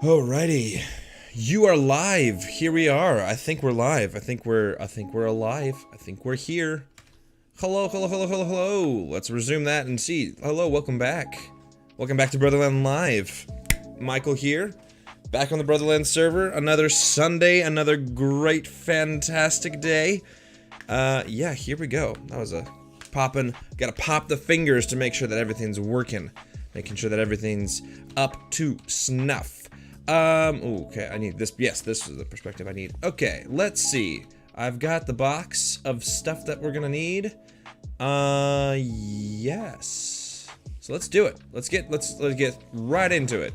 Alrighty. You are live. Here we are. I think we're live. I think we're alive. I think we're here. Hello, hello, hello, hello, hello. Let's resume that and see. Hello, welcome back. Welcome back to Brotherland Live. Michael here. Back on the Brotherland server. Another Sunday, another great, fantastic day. Yeah, here we go. That was a poppin'. Gotta pop the fingers to make sure that everything's working. Making sure that everything's up to snuff. Okay, I need this. Yes, this is the perspective I need. Okay, let's see. I've got the box of stuff that we're gonna need. Yes. So let's do it. Let's get right into it.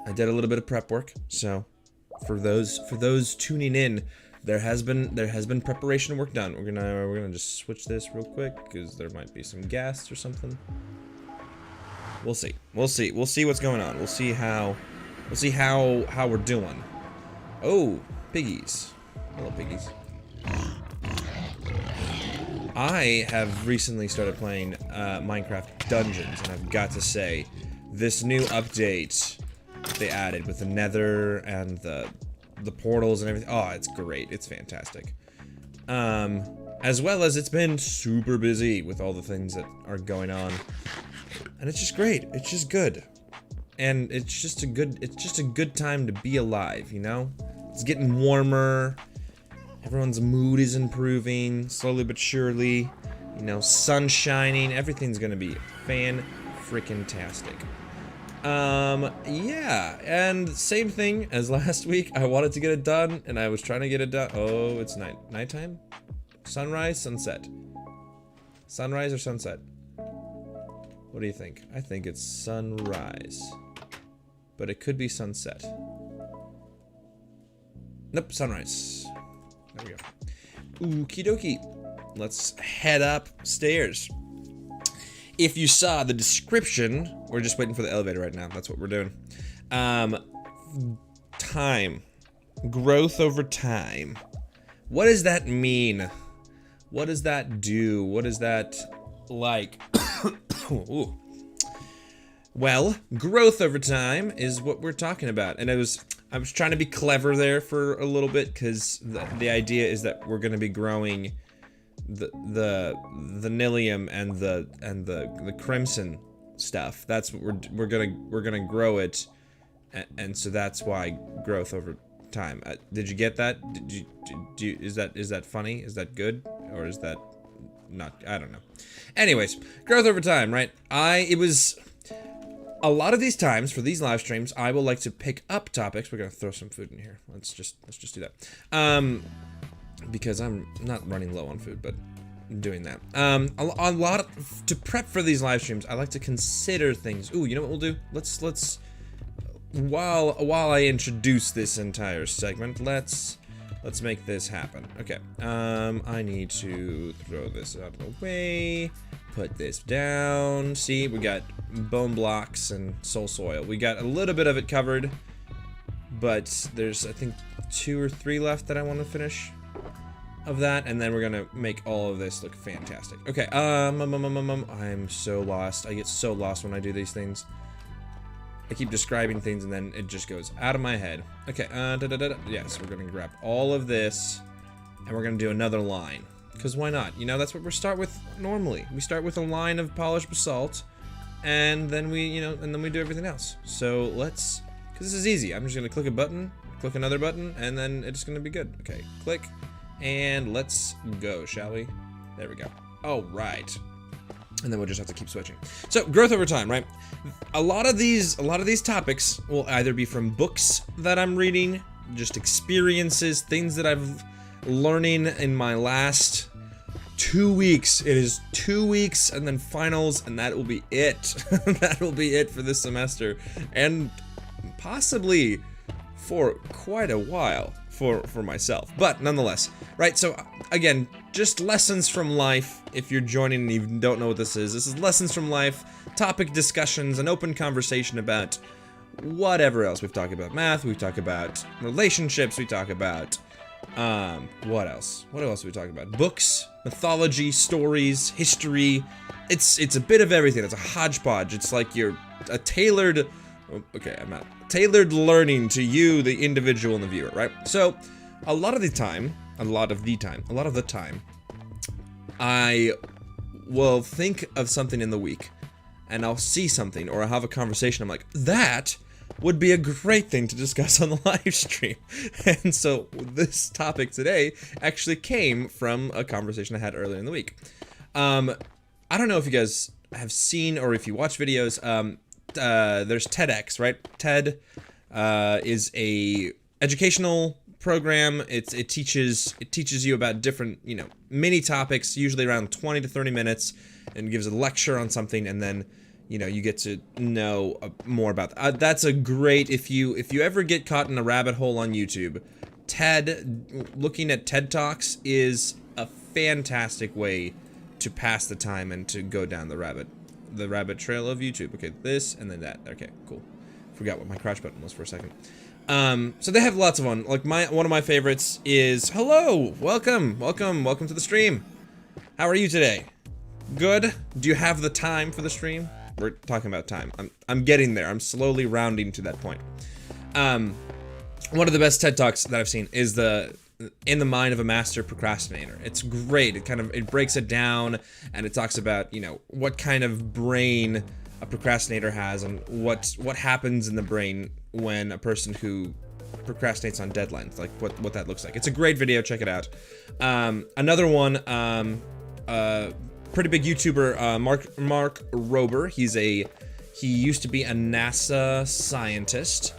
I did a little bit of prep work, so for those tuning in, there has been preparation work done. We're gonna just switch this real quick because there might be some gas or something. We'll see. We'll see what's going on. We'll see how we're doing. Oh, piggies. Hello, piggies. I have recently started playing Minecraft Dungeons, and I've got to say, this new update they added with the Nether and the portals and everything. Oh, it's great. It's fantastic. As well as it's been super busy with all the things that are going on. And it's just great. It's just good. And it's just a good time to be alive, you know? It's getting warmer. Everyone's mood is improving slowly but surely. You know, sun shining. Everything's gonna be fan-freaking-tastic. Yeah, and same thing as last week. I wanted to get it done, and I was trying to get it done. Oh, it's nighttime? Sunrise, sunset. Sunrise or sunset? What do you think? I think it's sunrise. But it could be sunset. Nope, sunrise. There we go. Okie dokie. Let's head upstairs. If you saw the description, we're just waiting for the elevator right now. That's what we're doing. Time. Growth over time. What does that mean? What does that do? What is that like? Ooh. Well, growth over time is what we're talking about, and I was trying to be clever there for a little bit because the idea is that we're going to be growing the Nillium and the Crimson stuff. That's what we're gonna grow it, and so that's why growth over time. Did you get that? Is that funny? Is that good, or is that not? I don't know. Anyways, growth over time, right? It was a lot of these times for these live streams, I will like to pick up topics. We're gonna throw some food in here. Let's just do that. Because I'm not running low on food, but I'm doing that. A lot to prep for these live streams, I like to consider things. Ooh, you know what we'll do? Let's while I introduce this entire segment, let's make this happen. Okay. I need to throw this out of the way. Put this down. See, we got bone blocks and soul soil. We got a little bit of it covered, but there's, I think, 2 or 3 left that I want to finish of that, and then we're gonna make all of this look fantastic. Okay, I'm so lost. I get so lost when I do these things. I keep describing things and then it just goes out of my head. Okay, yes, we're gonna grab all of this, and we're gonna do another line. Because why not? You know, that's what we start with normally. We start with a line of polished basalt, and then we do everything else. So let's, because this is easy. I'm just gonna click a button, click another button, and then it's gonna be good. Okay, click, and let's go, shall we? There we go. All right. And then we'll just have to keep switching. So growth over time, right? A lot of these topics will either be from books that I'm reading, just experiences, things that I've learning in my last 2 weeks. It is 2 weeks and then finals, and that will be it. That will be it for this semester, and possibly for quite a while for myself. But nonetheless, right? So again, just lessons from life. If you're joining and you don't know what this is lessons from life, topic discussions, an open conversation about whatever else. We've talked about math, we've talked about relationships, we talk about what else? What else are we talking about? Books, mythology, stories, history. It's a bit of everything. It's a hodgepodge. It's like you're a tailored Oh, okay, I'm out. Tailored learning to you, the individual and the viewer, right? So, a lot of the time, I will think of something in the week, and I'll see something, or I'll have a conversation, I'm like, that would be a great thing to discuss on the live stream. And so, this topic today actually came from a conversation I had earlier in the week. I don't know if you guys have seen, or if you watch videos, there's TEDx, right? TED is a educational program. It teaches you about different, mini topics, usually around 20 to 30 minutes, and gives a lecture on something, and then you get to know more about that. That's a great, if you ever get caught in a rabbit hole on YouTube, looking at TED Talks is a fantastic way to pass the time and to go down the rabbit trail of YouTube. Okay, this and then that. Okay, cool. Forgot what my crouch button was for a second. So they have lots of one. Like one of my favorites is, hello, welcome to the stream. How are you today? Good? Do you have the time for the stream? We're talking about time. I'm getting there. I'm slowly rounding to that point. One of the best TED Talks that I've seen is In the Mind of a Master Procrastinator. It's great. It breaks it down, and it talks about, what kind of brain a procrastinator has, and what happens in the brain when a person who procrastinates on deadlines, like what that looks like. It's a great video. Check it out. Another one, pretty big YouTuber, Mark Rober. He used to be a NASA scientist,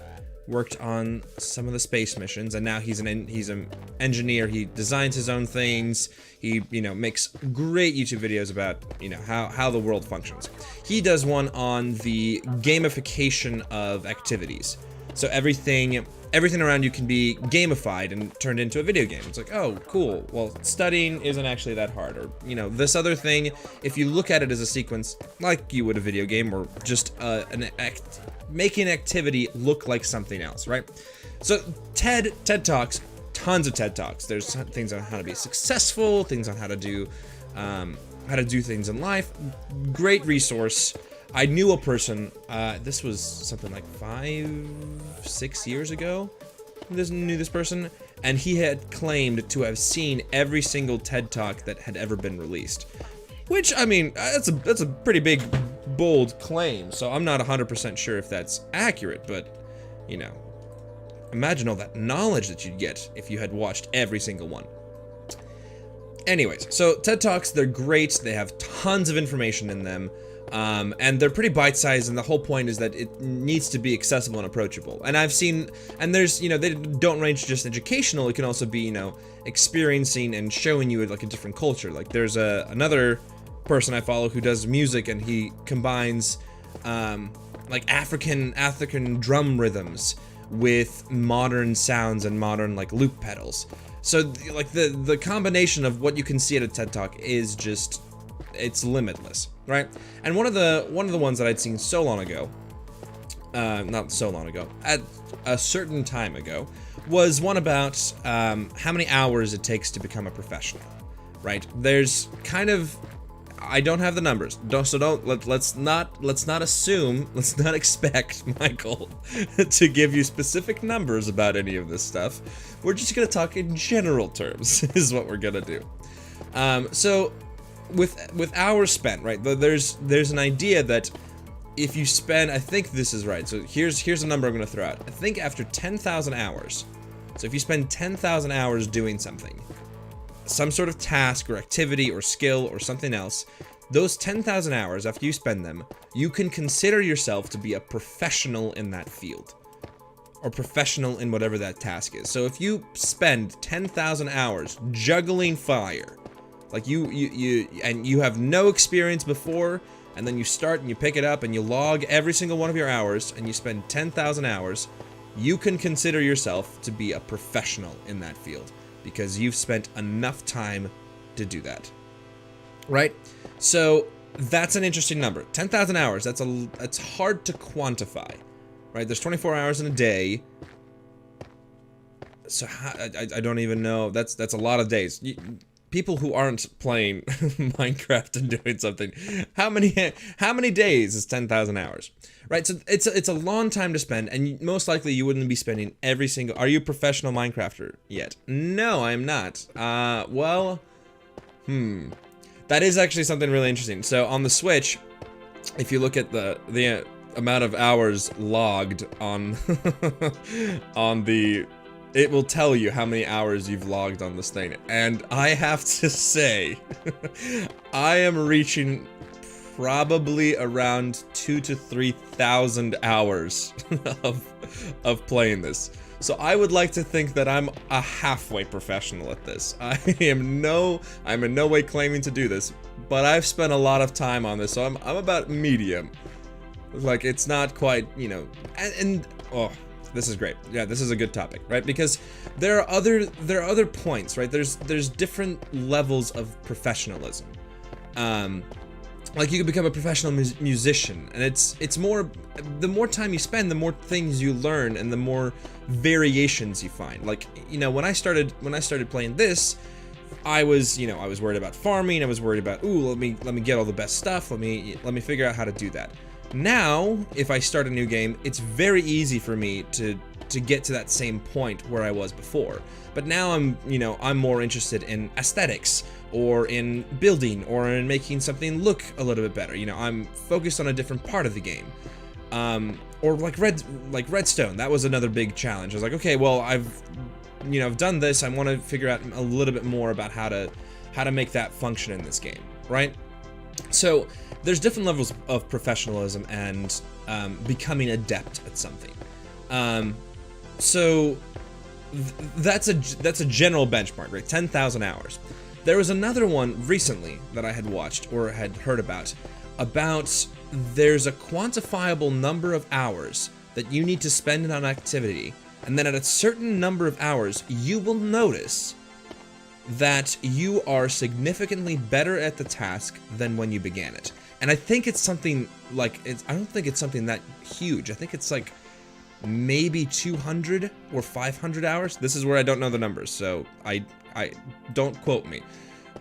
worked on some of the space missions, and now he's an engineer. He designs his own things. He makes great YouTube videos about how the world functions. He does one on the gamification of activities. So everything around you can be gamified and turned into a video game. It's like, oh, cool. Well, studying isn't actually that hard, or this other thing. If you look at it as a sequence, like you would a video game, or just making activity look like something else, right? So TED Talks, tons of TED Talks. There's things on how to be successful, things on how to do things in life. Great resource. I knew a person, this was something like 5-6 years ago, knew this person, and he had claimed to have seen every single TED Talk that had ever been released. Which, I mean, that's a pretty big, bold claim, so I'm not 100% sure if that's accurate, but, imagine all that knowledge that you'd get if you had watched every single one. Anyways, so TED Talks, they're great, they have tons of information in them, and they're pretty bite-sized, and the whole point is that it needs to be accessible and approachable. And I've seen, and there's, they don't range just educational, it can also be, experiencing and showing you like a different culture. Like there's another person I follow who does music, and he combines, like African drum rhythms with modern sounds and modern like loop pedals. So like the combination of what you can see at a TED Talk is just, it's limitless, right? And one of the ones that I'd seen so long ago, not so long ago, at a certain time ago, was one about how many hours it takes to become a professional, right? There's kind of, I don't have the numbers, let's not assume, let's not expect Michael to give you specific numbers about any of this stuff. We're just gonna talk in general terms, is what we're gonna do. So with hours spent, right? There's an idea that if you spend, I think this is right. So here's a number I'm gonna throw out. I think after 10,000 hours, so if you spend 10,000 hours doing something, some sort of task or activity or skill or something else, those 10,000 hours, after you spend them, you can consider yourself to be a professional in that field, or professional in whatever that task is. So if you spend 10,000 hours juggling fire, like you have no experience before, and then you start and you pick it up and you log every single one of your hours, and you spend 10,000 hours, you can consider yourself to be a professional in that field, because you've spent enough time to do that, right? So that's an interesting number. 10,000 hours, that's hard to quantify, right? There's 24 hours in a day, so I don't even know. That's a lot of days. people who aren't playing Minecraft and doing something, how many days is 10,000 hours? Right, so it's a long time to spend, and most likely you wouldn't be spending every single... Are you a professional Minecrafter yet? No, I'm not. Well, that is actually something really interesting. So on the Switch, if you look at the amount of hours logged on on the... It will tell you how many hours you've logged on this thing, and I have to say, I am reaching probably around 2,000 to 3,000 hours of playing this. So I would like to think that I'm a halfway professional at this. I'm in no way claiming to do this, but I've spent a lot of time on this, so I'm about medium. Like, it's not quite, you know, and oh, this is great. Yeah, this is a good topic, right? Because there are other points, right? There's different levels of professionalism. Like, you can become a professional musician, and it's more, the more time you spend, the more things you learn, and the more variations you find. Like, you know, when I started playing this, I was worried about farming. I was worried about, ooh, let me get all the best stuff. Let me figure out how to do that. Now, if I start a new game, it's very easy for me to get to that same point where I was before. But now I'm more interested in aesthetics, or in building, or in making something look a little bit better. You know, I'm focused on a different part of the game. Or like Redstone, that was another big challenge. I was like, okay, well, I've done this. I want to figure out a little bit more about how to make that function in this game, right? So there's different levels of professionalism and becoming adept at something. So that's a general benchmark, right? 10,000 hours. There was another one recently that I had watched or had heard about there's a quantifiable number of hours that you need to spend on an activity, and then at a certain number of hours, you will notice that you are significantly better at the task than when you began it. And I think it's something like, I don't think it's something that huge. I think it's like maybe 200 or 500 hours. This is where I don't know the numbers, so I don't quote me.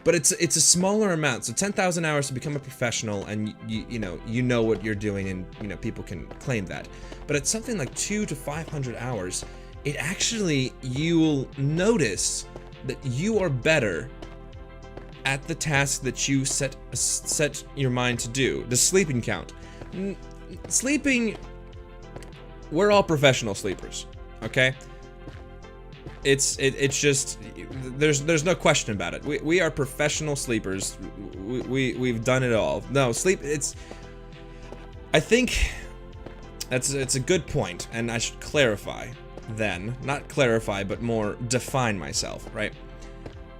But it's a smaller amount. So 10,000 hours to become a professional, and you know what you're doing, and people can claim that. But it's something like 200 to 500 hours. It actually, you'll notice that you are better at the task that you set your mind to do. The sleeping count. Sleeping, we're all professional sleepers, okay? It's just, there's no question about it. We are professional sleepers. We've done it all. No, sleep, I think it's a good point, and I should clarify then, not clarify, but more define myself, right?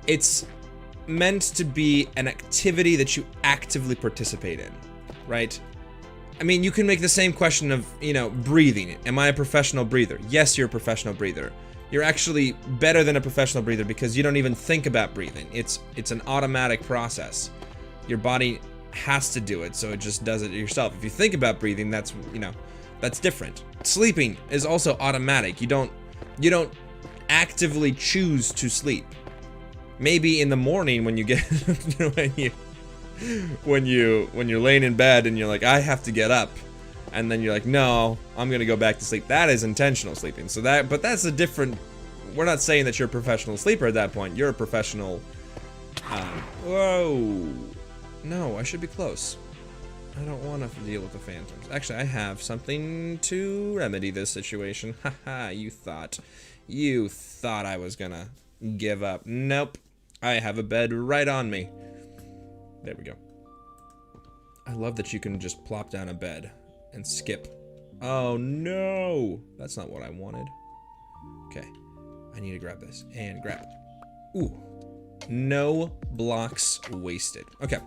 It's meant to be an activity that you actively participate in, right? I mean, you can make the same question of, breathing. Am I a professional breather? Yes, you're a professional breather. You're actually better than a professional breather because you don't even think about breathing. It's an automatic process. Your body has to do it, so it just does it yourself. If you think about breathing, that's different. Sleeping is also automatic. You don't actively choose to sleep. Maybe in the morning when you get when you're laying in bed and you're like, I have to get up, and then you're like, no, I'm gonna go back to sleep. That is intentional sleeping. So but that's a different. We're not saying that you're a professional sleeper at that point. You're a professional. Whoa, no, I should be close. I don't want to deal with the phantoms. Actually, I have something to remedy this situation. Haha, you thought I was gonna give up. Nope. I have a bed right on me. There we go. I love that you can just plop down a bed and skip. Oh no! That's not what I wanted. Okay. I need to grab this. And grab. Ooh. No blocks wasted. Okay.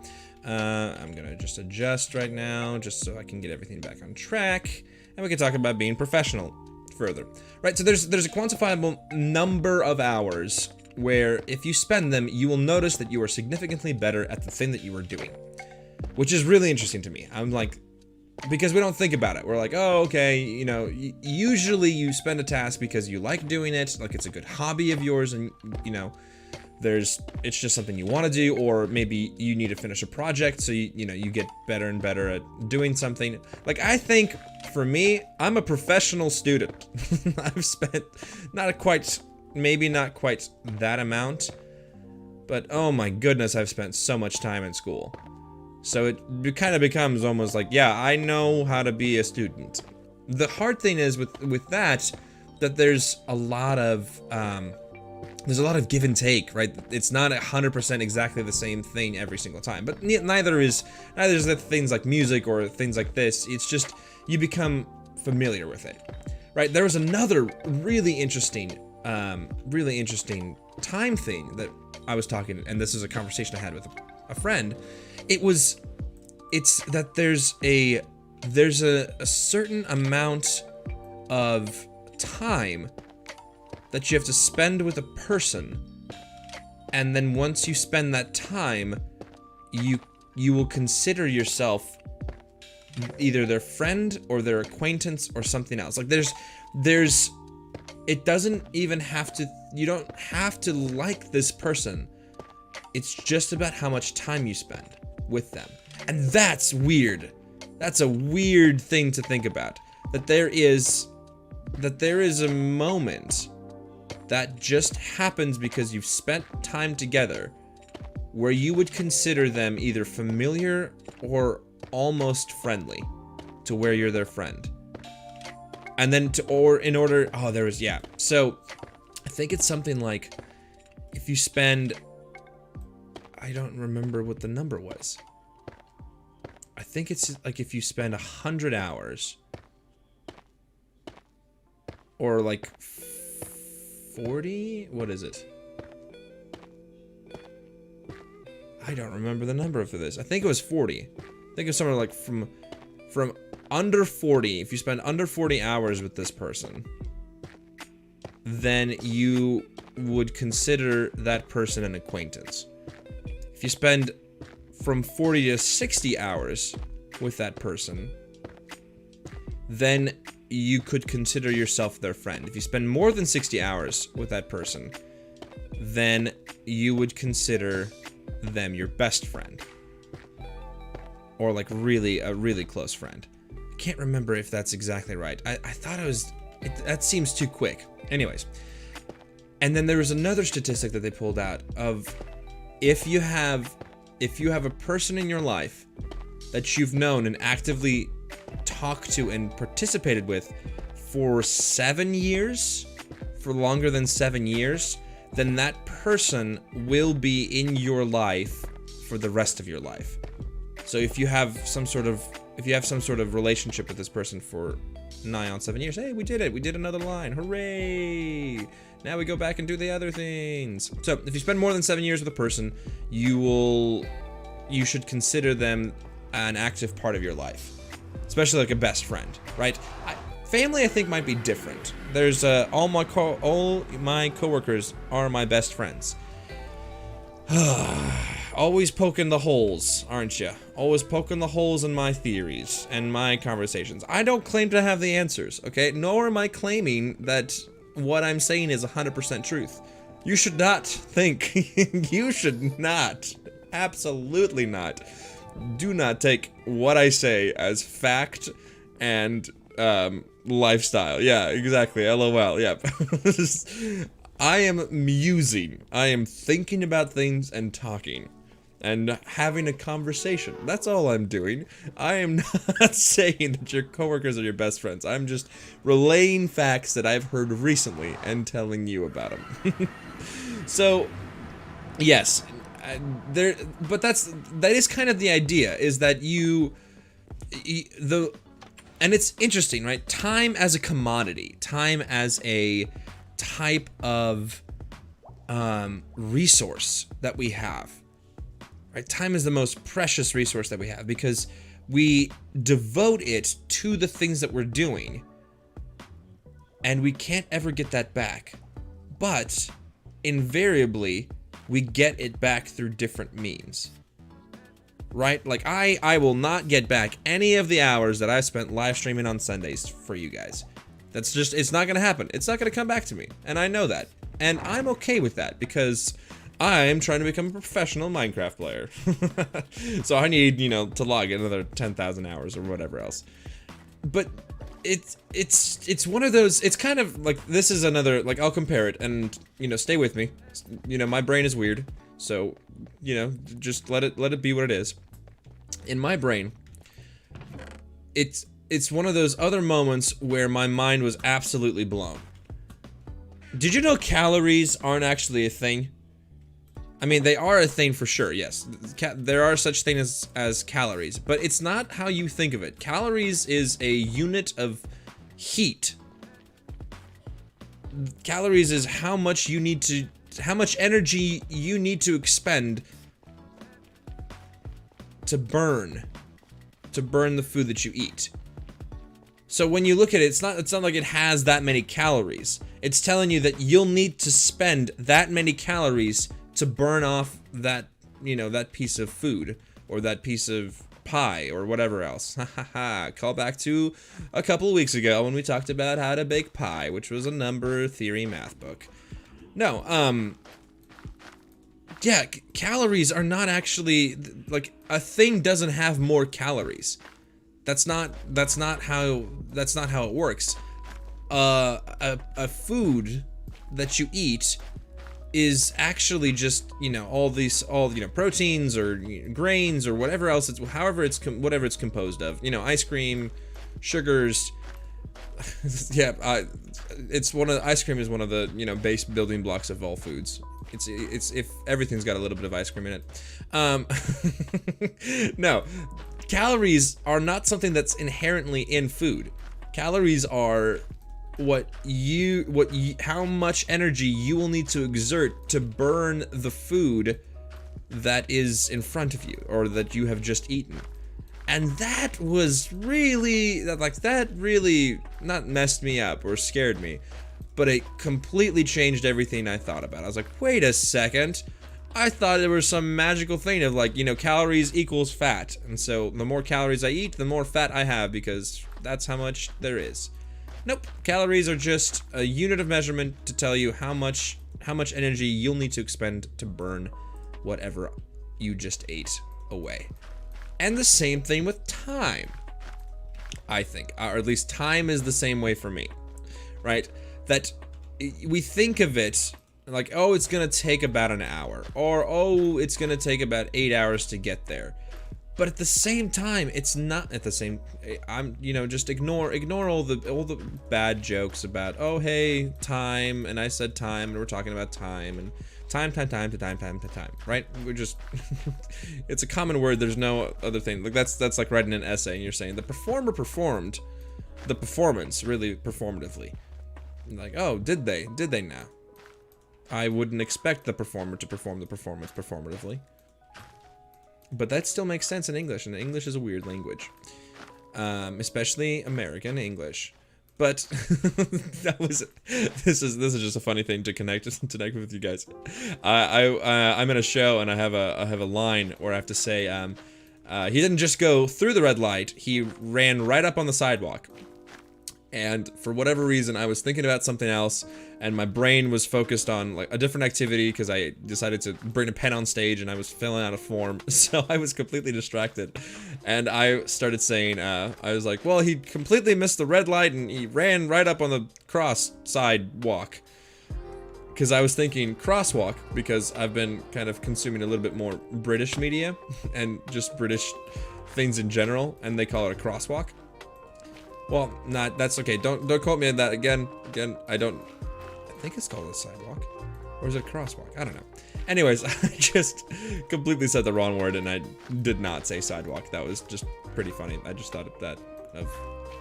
I'm gonna just adjust right now, just so I can get everything back on track. And we can talk about being professional further. Right, so there's a quantifiable number of hours where if you spend them, you will notice that you are significantly better at the thing that you are doing. Which is really interesting to me. I'm like, because we don't think about it. We're like, oh, okay, usually you spend a task because you like doing it, like it's a good hobby of yours, and, it's just something you want to do, or maybe you need to finish a project, so you get better and better at doing something. Like, I think for me, I'm a professional student. I've spent maybe not quite that amount, but oh my goodness, I've spent so much time in school. So it kind of becomes almost like, yeah, I know how to be a student. The hard thing is with that there's a lot of give and take, right? It's not 100% exactly the same thing every single time, but neither is the things like music or things like this. It's just you become familiar with it, right? There was another really interesting time thing that I was talking, and this is a conversation I had with a friend. It's that there's a certain amount of time that you have to spend with a person, and then once you spend that time, you will consider yourself either their friend or their acquaintance or something else. Like it doesn't even have to, you don't have to like this person. It's just about how much time you spend with them. And that's weird. That's a weird thing to think about. That there is a moment that just happens because you've spent time together where you would consider them either familiar or almost friendly to where you're their friend. And then so I think it's something like, if you spend, I don't remember what the number was. I think it's like if you spend 100 hours or like 40, what is it? I don't remember the number for this. I think it was 40. I think it was somewhere like from under 40. If you spend under 40 hours with this person, then you would consider that person an acquaintance. If you spend from 40 to 60 hours with that person, then you could consider yourself their friend. If you spend more than 60 hours with that person, then you would consider them your best friend. Or like a really close friend. I can't remember if that's exactly right. I thought that seems too quick. Anyways. And then there was another statistic that they pulled out of if you have a person in your life that you've known and actively talked to and participated with for 7 years, for longer than 7 years, then that person will be in your life for the rest of your life. So if you have some sort of relationship with this person for nigh on 7 years, hey, we did it. We did another line. Hooray! Now we go back and do the other things. So if you spend more than 7 years with a person, you should consider them an active part of your life, especially like a best friend, right? Family, I think, might be different. There's all my coworkers are my best friends. Always poking the holes, aren't you? Always poking the holes in my theories and my conversations. I don't claim to have the answers, okay? Nor am I claiming that what I'm saying is 100% truth. You should not think, you should not, absolutely not, do not take what I say as fact and lifestyle. Yeah, exactly, LOL, yep. I am musing. I am thinking about things and talking and having a conversation. That's all I'm doing. I am not saying that your coworkers are your best friends. I'm just relaying facts that I've heard recently and telling you about them. So, yes, but that is kind of the idea, is that and it's interesting, right? Time as a commodity, time as a type of resource that we have, right? Time is the most precious resource that we have because we devote it to the things that we're doing, and we can't ever get that back. But invariably, we get it back through different means, right? Like I will not get back any of the hours that I spent live streaming on Sundays for you guys. That's just, it's not gonna happen. It's not gonna come back to me, and I know that. And I'm okay with that, because I'm trying to become a professional Minecraft player. So I need, you know, to log another 10,000 hours or whatever else. But it's one of those, it's kind of like, this is another, like, I'll compare it and, you know, stay with me. You know, my brain is weird. So, you know, just let it be what it is. In my brain, it's one of those other moments where my mind was absolutely blown. Did you know calories aren't actually a thing? I mean, they are a thing for sure, yes. There are such things as calories, but it's not how you think of it. Calories is a unit of heat. Calories is how much energy you need to expend to burn the food that you eat. So when you look at it, it's not like it has that many calories. It's telling you that you'll need to spend that many calories to burn off that, you know, that piece of food or that piece of pie or whatever else. Ha ha ha. Call back to a couple of weeks ago when we talked about how to bake pie, which was a number theory math book. No, yeah, calories are not actually, like, a thing doesn't have more calories. That's not how it works. A food that you eat is actually just, you know, all you know, proteins or, you know, grains or whatever else whatever it's composed of. You know, ice cream, sugars. Yeah, ice cream is one of the, you know, base building blocks of all foods. It's if everything's got a little bit of ice cream in it. No, calories are not something that's inherently in food. Calories are how much energy you will need to exert to burn the food that is in front of you or that you have just eaten. And that was really, that really not messed me up or scared me, but it completely changed everything I thought about. I was like, wait a second. I thought there was some magical thing of, like, you know, calories equals fat. And so the more calories I eat, the more fat I have, because that's how much there is. Nope. Calories are just a unit of measurement to tell you how much energy you'll need to expend to burn whatever you just ate away. And the same thing with time, I think. Or at least time is the same way for me, right? That we think of it like, oh, it's gonna take about an hour, or oh, it's gonna take about 8 hours to get there. But at the same time, it's not at the same. You know, just ignore all the bad jokes about, oh, hey, time, and I said time, and we're talking about time, and time, right? We're just, it's a common word. There's no other thing. Like that's like writing an essay, and you're saying the performer performed the performance really performatively. Like, oh, did they now? I wouldn't expect the performer to perform the performance performatively. But that still makes sense in English, and English is a weird language. Especially American English. But this is just a funny thing to connect with you guys. I'm in a show, and I have a line where I have to say, he didn't just go through the red light, he ran right up on the sidewalk. And for whatever reason, I was thinking about something else, and my brain was focused on, like, a different activity because I decided to bring a pen on stage and I was filling out a form, so I was completely distracted. And I started saying, I was like, well, he completely missed the red light and he ran right up on the cross sidewalk. Because I was thinking crosswalk, because I've been kind of consuming a little bit more British media and just British things in general, and they call it a crosswalk. Well, that's okay. Don't quote me on that again. I think it's called a sidewalk. Or is it a crosswalk? I don't know. Anyways, I just completely said the wrong word, and I did not say sidewalk. That was just pretty funny. I just thought of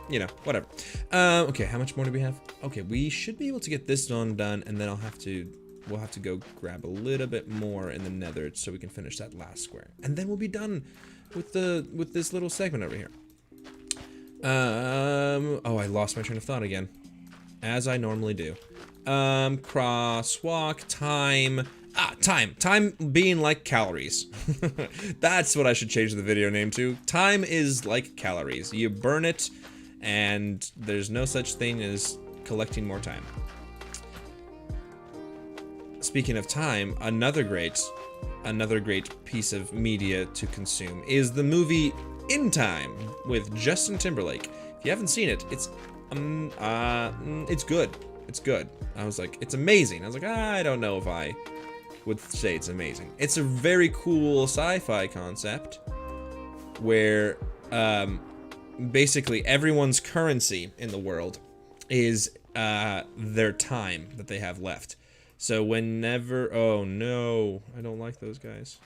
you know, whatever. Okay, how much more do we have? Okay, we should be able to get this one done, and then we'll have to go grab a little bit more in the nether so we can finish that last square. And then we'll be done with this little segment over here. Oh, I lost my train of thought again, as I normally do. Crosswalk, time. Time being like calories. That's what I should change the video name to. Time is like calories. You burn it, and there's no such thing as collecting more time. speaking of time, another great piece of media to consume is the movie In Time with Justin Timberlake. If you haven't seen it, it's good. It's good. I was like, it's amazing. I was like, I don't know if I would say it's amazing. It's a very cool sci-fi concept where basically everyone's currency in the world is their time that they have left. So whenever, oh no, I don't like those guys,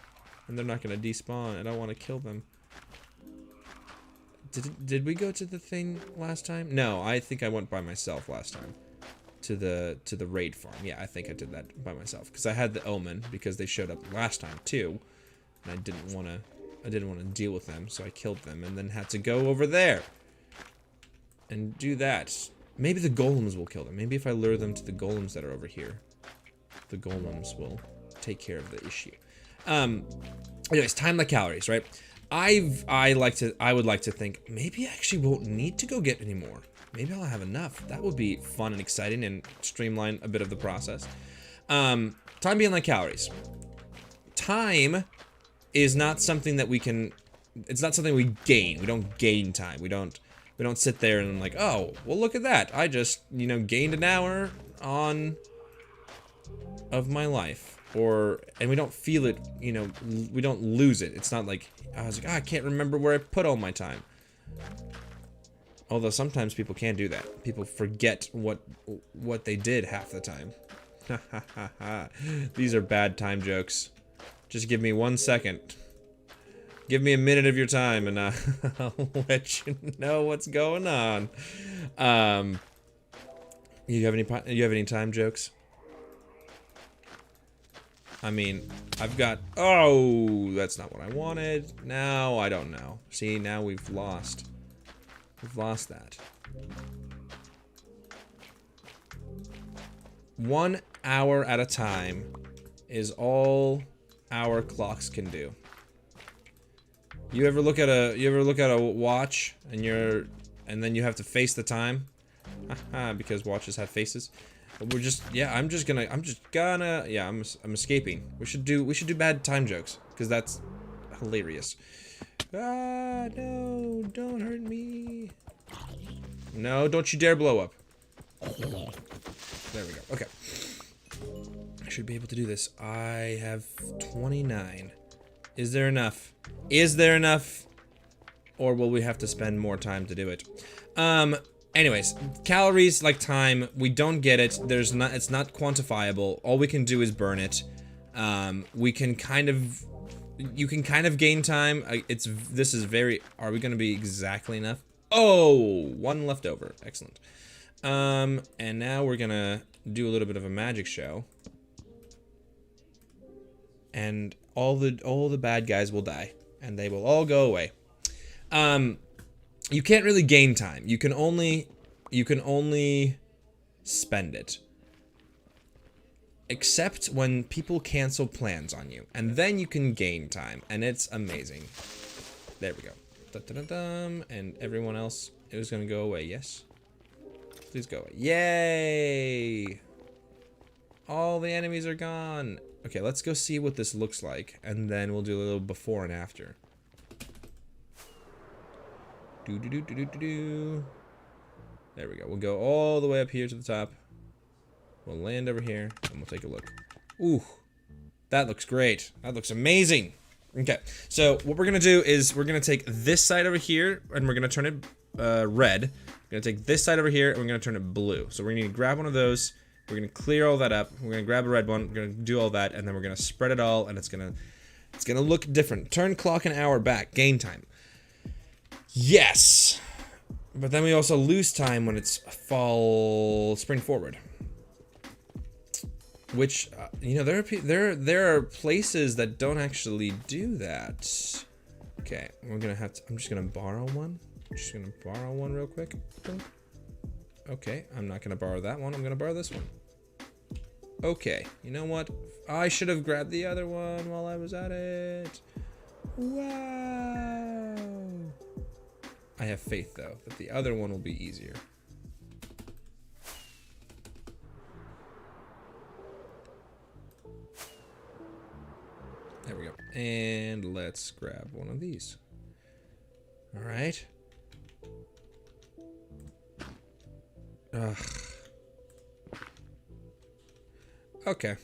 and they're not gonna despawn. I don't want to kill them. Did we go to the thing last time? No, I think I went by myself last time to the raid farm. Yeah, I think I did that by myself because I had the omen because they showed up last time too, and I didn't want to deal with them, so I killed them and then had to go over there and do that. Maybe the golems will kill them. Maybe if I lure them to the golems that are over here, the golems will take care of the issue. Anyways, time like calories, right? I would like to think maybe I actually won't need to go get any more. Maybe I'll have enough. That would be fun and exciting and streamline a bit of the process. Time being like calories. Time is not something that we can. It's not something we gain. We don't gain time. We don't sit there and like, oh, well, look at that. I just, gained an hour of my life, and we don't feel it, we don't lose it. It's not like, I was like, I can't remember where I put all my time. Although sometimes people can do that. People forget what they did half the time. These are bad time jokes. Just give me 1 second. Give me a minute of your time and I'll let you know what's going on. You have any time jokes? I mean, I've got, oh, that's not what I wanted. Now I don't know. See, now we've lost that. 1 hour at a time is all our clocks can do. You ever look at a watch and then you have to face the time? Because watches have faces. But I'm escaping. We should do bad time jokes because that's hilarious. Ah, no, don't hurt me. No, don't you dare blow up. There we go. Okay. I should be able to do this. I have 29. Is there enough? Is there enough? Or will we have to spend more time to do it? Anyways, calories like time, we don't get it. It's not quantifiable. All we can do is burn it. You can kind of gain time. This is very, are we gonna be exactly enough? Oh, 1 left over. Excellent. And now we're gonna do a little bit of a magic show. And all the bad guys will die. And they will all go away. You can't really gain time. You can only spend it. Except when people cancel plans on you. And then you can gain time. And it's amazing. There we go. Da-da-da-dum. And everyone else is going to go away. Yes? Please go away. Yay! All the enemies are gone. Okay, let's go see what this looks like. And then we'll do a little before and after. Do-do-do-do-do-do. There we go. We'll go all the way up here to the top. We'll land over here, and we'll take a look. Ooh, that looks great. That looks amazing. Okay, so what we're gonna do is we're gonna take this side over here, and we're gonna turn it red. We're gonna take this side over here, and we're gonna turn it blue. So we're gonna need to grab one of those. We're gonna clear all that up. We're gonna grab a red one. We're gonna do all that, and then we're gonna spread it all, and it's gonna look different. Turn clock an hour back. Gain time. Yes, but then we also lose time when it's spring forward. Which there are places that don't actually do that. Okay, I'm just gonna borrow one. I'm just gonna borrow one real quick. Okay, I'm not gonna borrow that one. I'm gonna borrow this one. Okay, you know what? I should have grabbed the other one while I was at it. Wow. I have faith, though, that the other one will be easier. There we go. And let's grab one of these. All right. Ugh. Okay.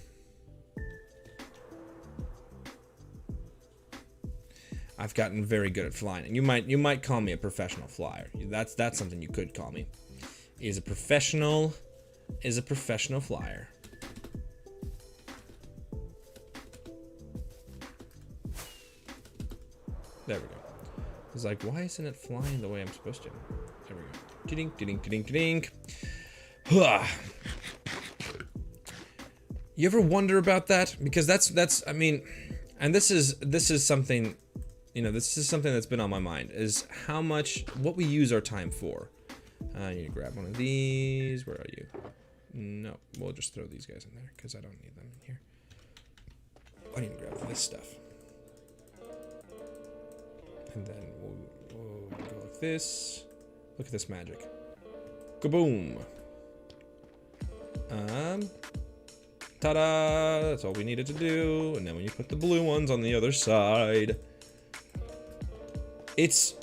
I've gotten very good at flying, and you might call me a professional flyer. That's something you could call me. Is a professional flyer. There we go. I was like, why isn't it flying the way I'm supposed to? There we go. Ding, ding, ding, ding, ding. You ever wonder about that? Because that's I mean, and this is something, you know, this is something that's been on my mind, is what we use our time for. I need to grab one of these. Where are you? No, we'll just throw these guys in there because I don't need them in here. I need to grab this stuff. And then we'll go like this. Look at this magic. Kaboom! Ta-da! That's all we needed to do. And then when you put the blue ones on the other side, it's,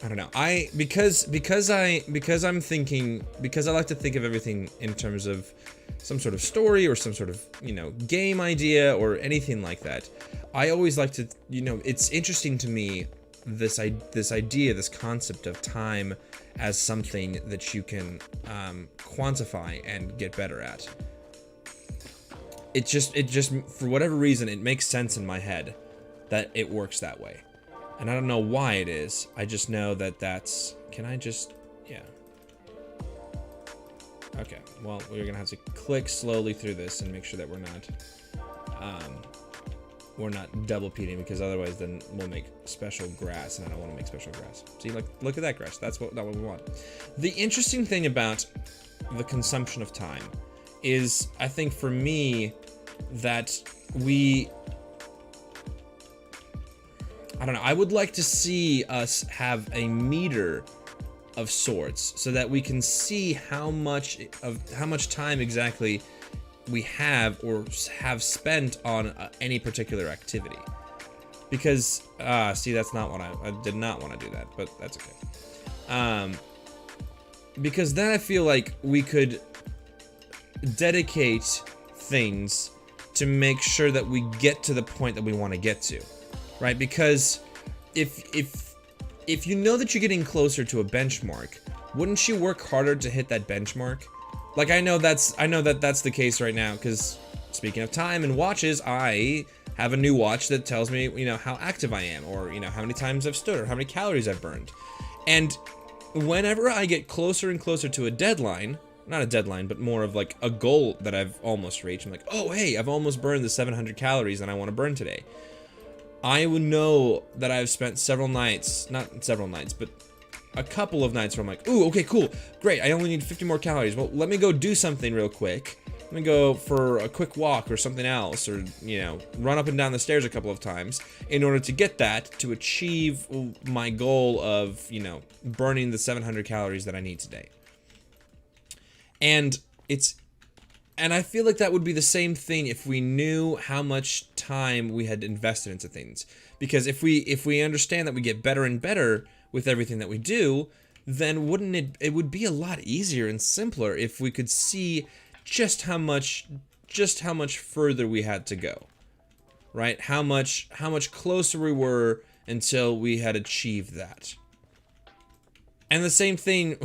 I don't know. Because I like to think of everything in terms of some sort of story or some sort of, you know, game idea or anything like that. I always like to, you know, it's interesting to me, this idea, this concept of time as something that you can quantify and get better at. It just for whatever reason, it makes sense in my head that it works that way. And I don't know why it is. I just know that that's, can I just, yeah. Okay, well, we're gonna have to click slowly through this and make sure that we're not double peating, because otherwise then we'll make special grass, and I don't want to make special grass. See, look at that grass. That's what we want. The interesting thing about the consumption of time is, I think for me, that I don't know, I would like to see us have a meter of sorts so that we can see how much time exactly we have or have spent on any particular activity. Because see, that's not what I did not want to do that, but that's okay. Because then I feel like we could dedicate things to make sure that we get to the point that we want to get to, right? Because if you know that you're getting closer to a benchmark, wouldn't you work harder to hit that benchmark? Like, I know that that's the case right now, because speaking of time and watches, I have a new watch that tells me, you know, how active I am, or, you know, how many times I've stood, or how many calories I've burned. And whenever I get closer and closer to a deadline, not a deadline, but more of like a goal that I've almost reached, I'm like, oh, hey, I've almost burned the 700 calories that I want to burn today. I would know that I've spent several nights, not several nights, but a couple of nights where I'm like, ooh, okay, cool, great, I only need 50 more calories. Well, let me go do something real quick. Let me go for a quick walk or something else, or, you know, run up and down the stairs a couple of times in order to get that, to achieve my goal of, you know, burning the 700 calories that I need today. And I feel like that would be the same thing if we knew how much time we had invested into things. Because if we understand that we get better and better with everything that we do, then wouldn't it would be a lot easier and simpler if we could see just how much further we had to go, right? How much closer we were until we had achieved that. And the same thing,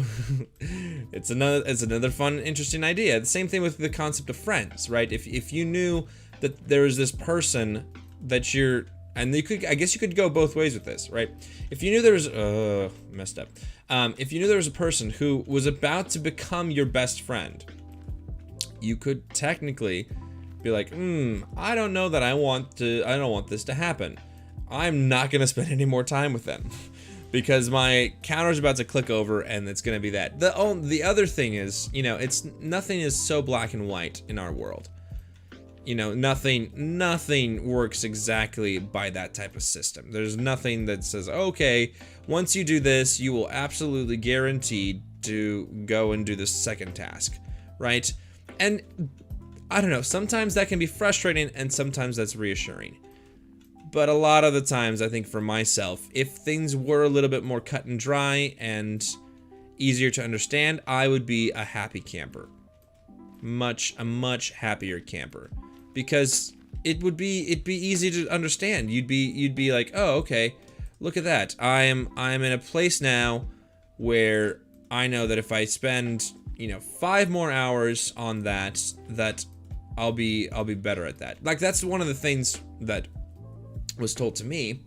it's another fun, interesting idea. The same thing with the concept of friends, right? If you knew that there was this person that you're, and you could, I guess you could go both ways with this, right? If you knew there was, messed up. If you knew there was a person who was about to become your best friend, you could technically be like, I don't know that I don't want this to happen. I'm not gonna spend any more time with them. Because my counter's about to click over, and it's gonna be that. The other thing is, you know, nothing is so black and white in our world. You know, nothing works exactly by that type of system. There's nothing that says, okay, once you do this, you will absolutely guaranteed to go and do the second task, right? And I don't know, sometimes that can be frustrating, and sometimes that's reassuring. But a lot of the times, I think for myself, if things were a little bit more cut and dry and easier to understand, I would be a happy camper. A much happier camper. Because it'd be easy to understand. You'd be like, oh, okay, look at that. I'm in a place now where I know that if I spend, 5 more hours on that I'll be better at that. Like, that's one of the things that was told to me,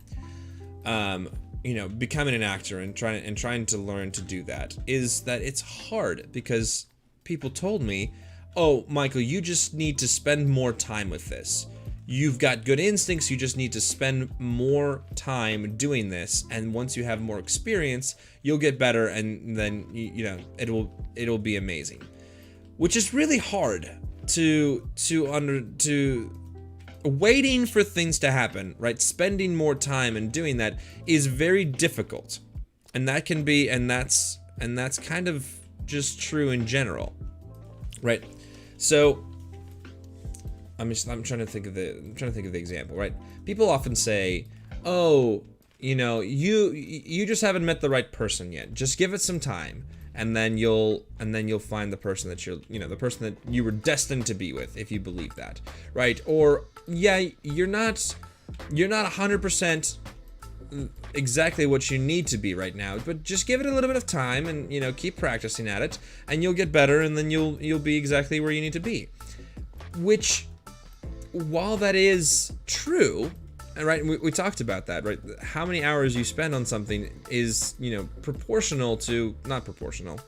becoming an actor and trying to learn to do that, is that it's hard because people told me, oh, Michael, you just need to spend more time with this. You've got good instincts, you just need to spend more time doing this, and once you have more experience, you'll get better, and then, it'll be amazing. Which is really hard to waiting for things to happen, right? Spending more time and doing that is very difficult. And that can be, and that's kind of just true in general, right? So I'm trying to think of the example, right? People often say, "Oh, you just haven't met the right person yet. Just give it some time, and then you'll find the person that the person that you were destined to be with, if you believe that, right?" Or, yeah, you're not 100% exactly what you need to be right now, but just give it a little bit of time and keep practicing at it, and you'll get better, and then you'll be exactly where you need to be. Which, while that is true, right, we talked about that, right? How many hours you spend on something is, proportional to, not proportional,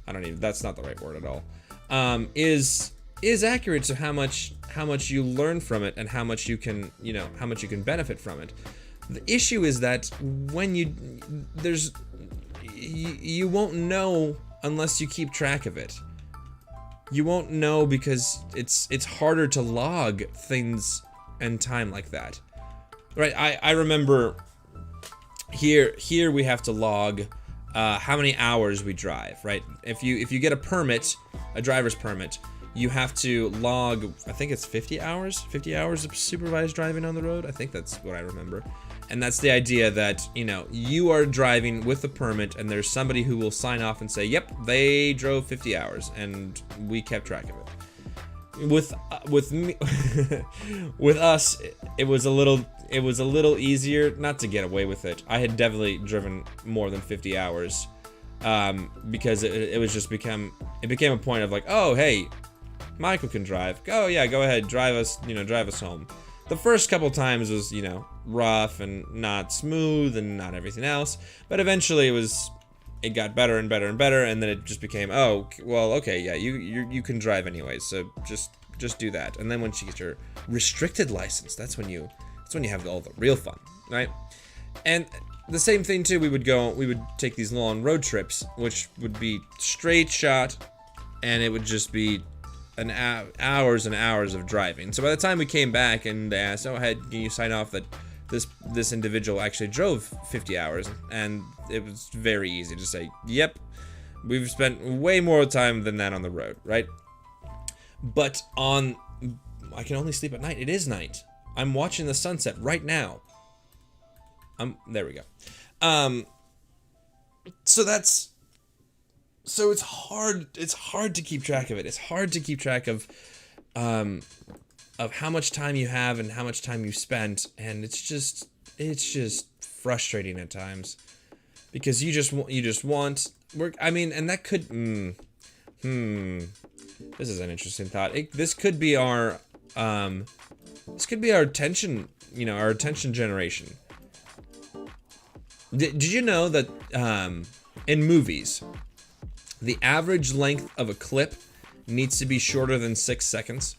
that's not the right word at all, is accurate to how much you learn from it and how much you can benefit from it. The issue is that when you won't know unless you keep track of it. You won't know because it's harder to log things and time like that. Right, I remember here we have to log how many hours we drive, right? If you get a driver's permit, you have to log, I think it's 50 hours of supervised driving on the road. I think that's what I remember. And that's the idea that, you are driving with a permit and there's somebody who will sign off and say, yep, they drove 50 hours and we kept track of it. With me, with us, it was a little easier not to get away with it. I had definitely driven more than 50 hours, because it became a point of like, oh, hey, Michael can drive. Oh yeah, go ahead, drive us home. The first couple times was, rough and not smooth and not everything else, but eventually it got better and better and better, and then it just became, oh, well, okay, yeah, you can drive anyways, so just do that. And then once you get your restricted license, that's when you have all the real fun, right? And the same thing too, we would take these long road trips, which would be straight shot, and it would just be hours and hours of driving. So by the time we came back and they asked, oh, can you sign off that this individual actually drove 50 hours? And it was very easy to say, yep, we've spent way more time than that on the road, right? But I can only sleep at night. It is night. I'm watching the sunset right now. There we go. So it's hard to keep track of it. It's hard to keep track of how much time you have and how much time you spent, and it's just frustrating at times because you just want work. I mean, and that could this is an interesting thought. This could be our attention, our attention generation. Did you know that in movies, the average length of a clip needs to be shorter than 6 seconds?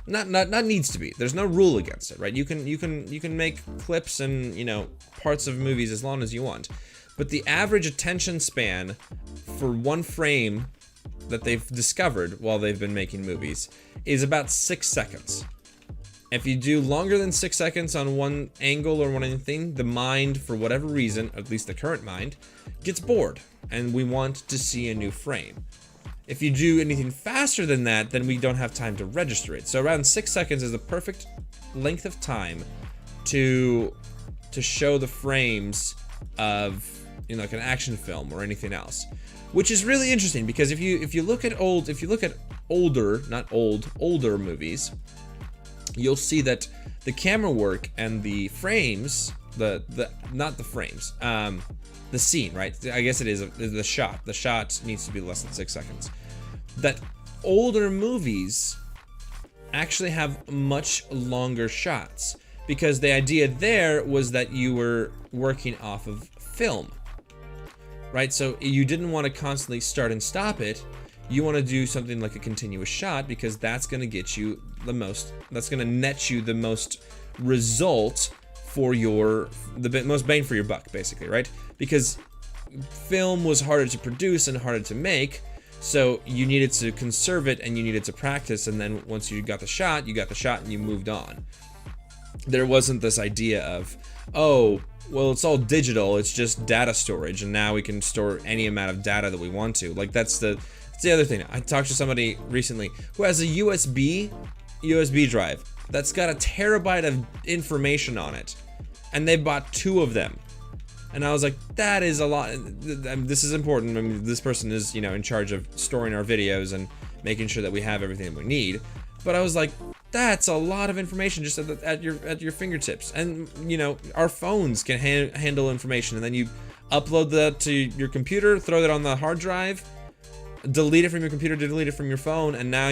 Not needs to be. There's no rule against it, right? You can make clips and, parts of movies as long as you want. But the average attention span for one frame that they've discovered while they've been making movies is about 6 seconds. If you do longer than 6 seconds on one angle or one anything, the mind, for whatever reason, at least the current mind, gets bored, and we want to see a new frame. If you do anything faster than that, then we don't have time to register it. So around 6 seconds is the perfect length of time to show the frames of, you know, like an action film or anything else, which is really interesting because if you look at older movies, you'll see that the camera work and the frames, not the frames, the scene, right? I guess it is the shot. The shot needs to be less than 6 seconds. That older movies actually have much longer shots because the idea there was that you were working off of film, right? So you didn't want to constantly start and stop it. You want to do something like a continuous shot because that's going to get you the most, that's going to net you the most result for the most bang for your buck, basically, right? Because film was harder to produce and harder to make, so you needed to conserve it and you needed to practice, and then once you got the shot and you moved on. There wasn't this idea of, oh, well, it's all digital, it's just data storage, and now we can store any amount of data that we want to. Like, that's the other thing. I talked to somebody recently who has a USB drive that's got a terabyte of information on it, and they bought 2 of them. And I was like, that is a lot. This is important. I mean, this person is, you know, in charge of storing our videos and making sure that we have everything that we need. But I was like, that's a lot of information just at your fingertips. And, you know, our phones can handle information, and then you upload that to your computer, throw that on the hard drive, delete it from your computer, delete it from your phone, and now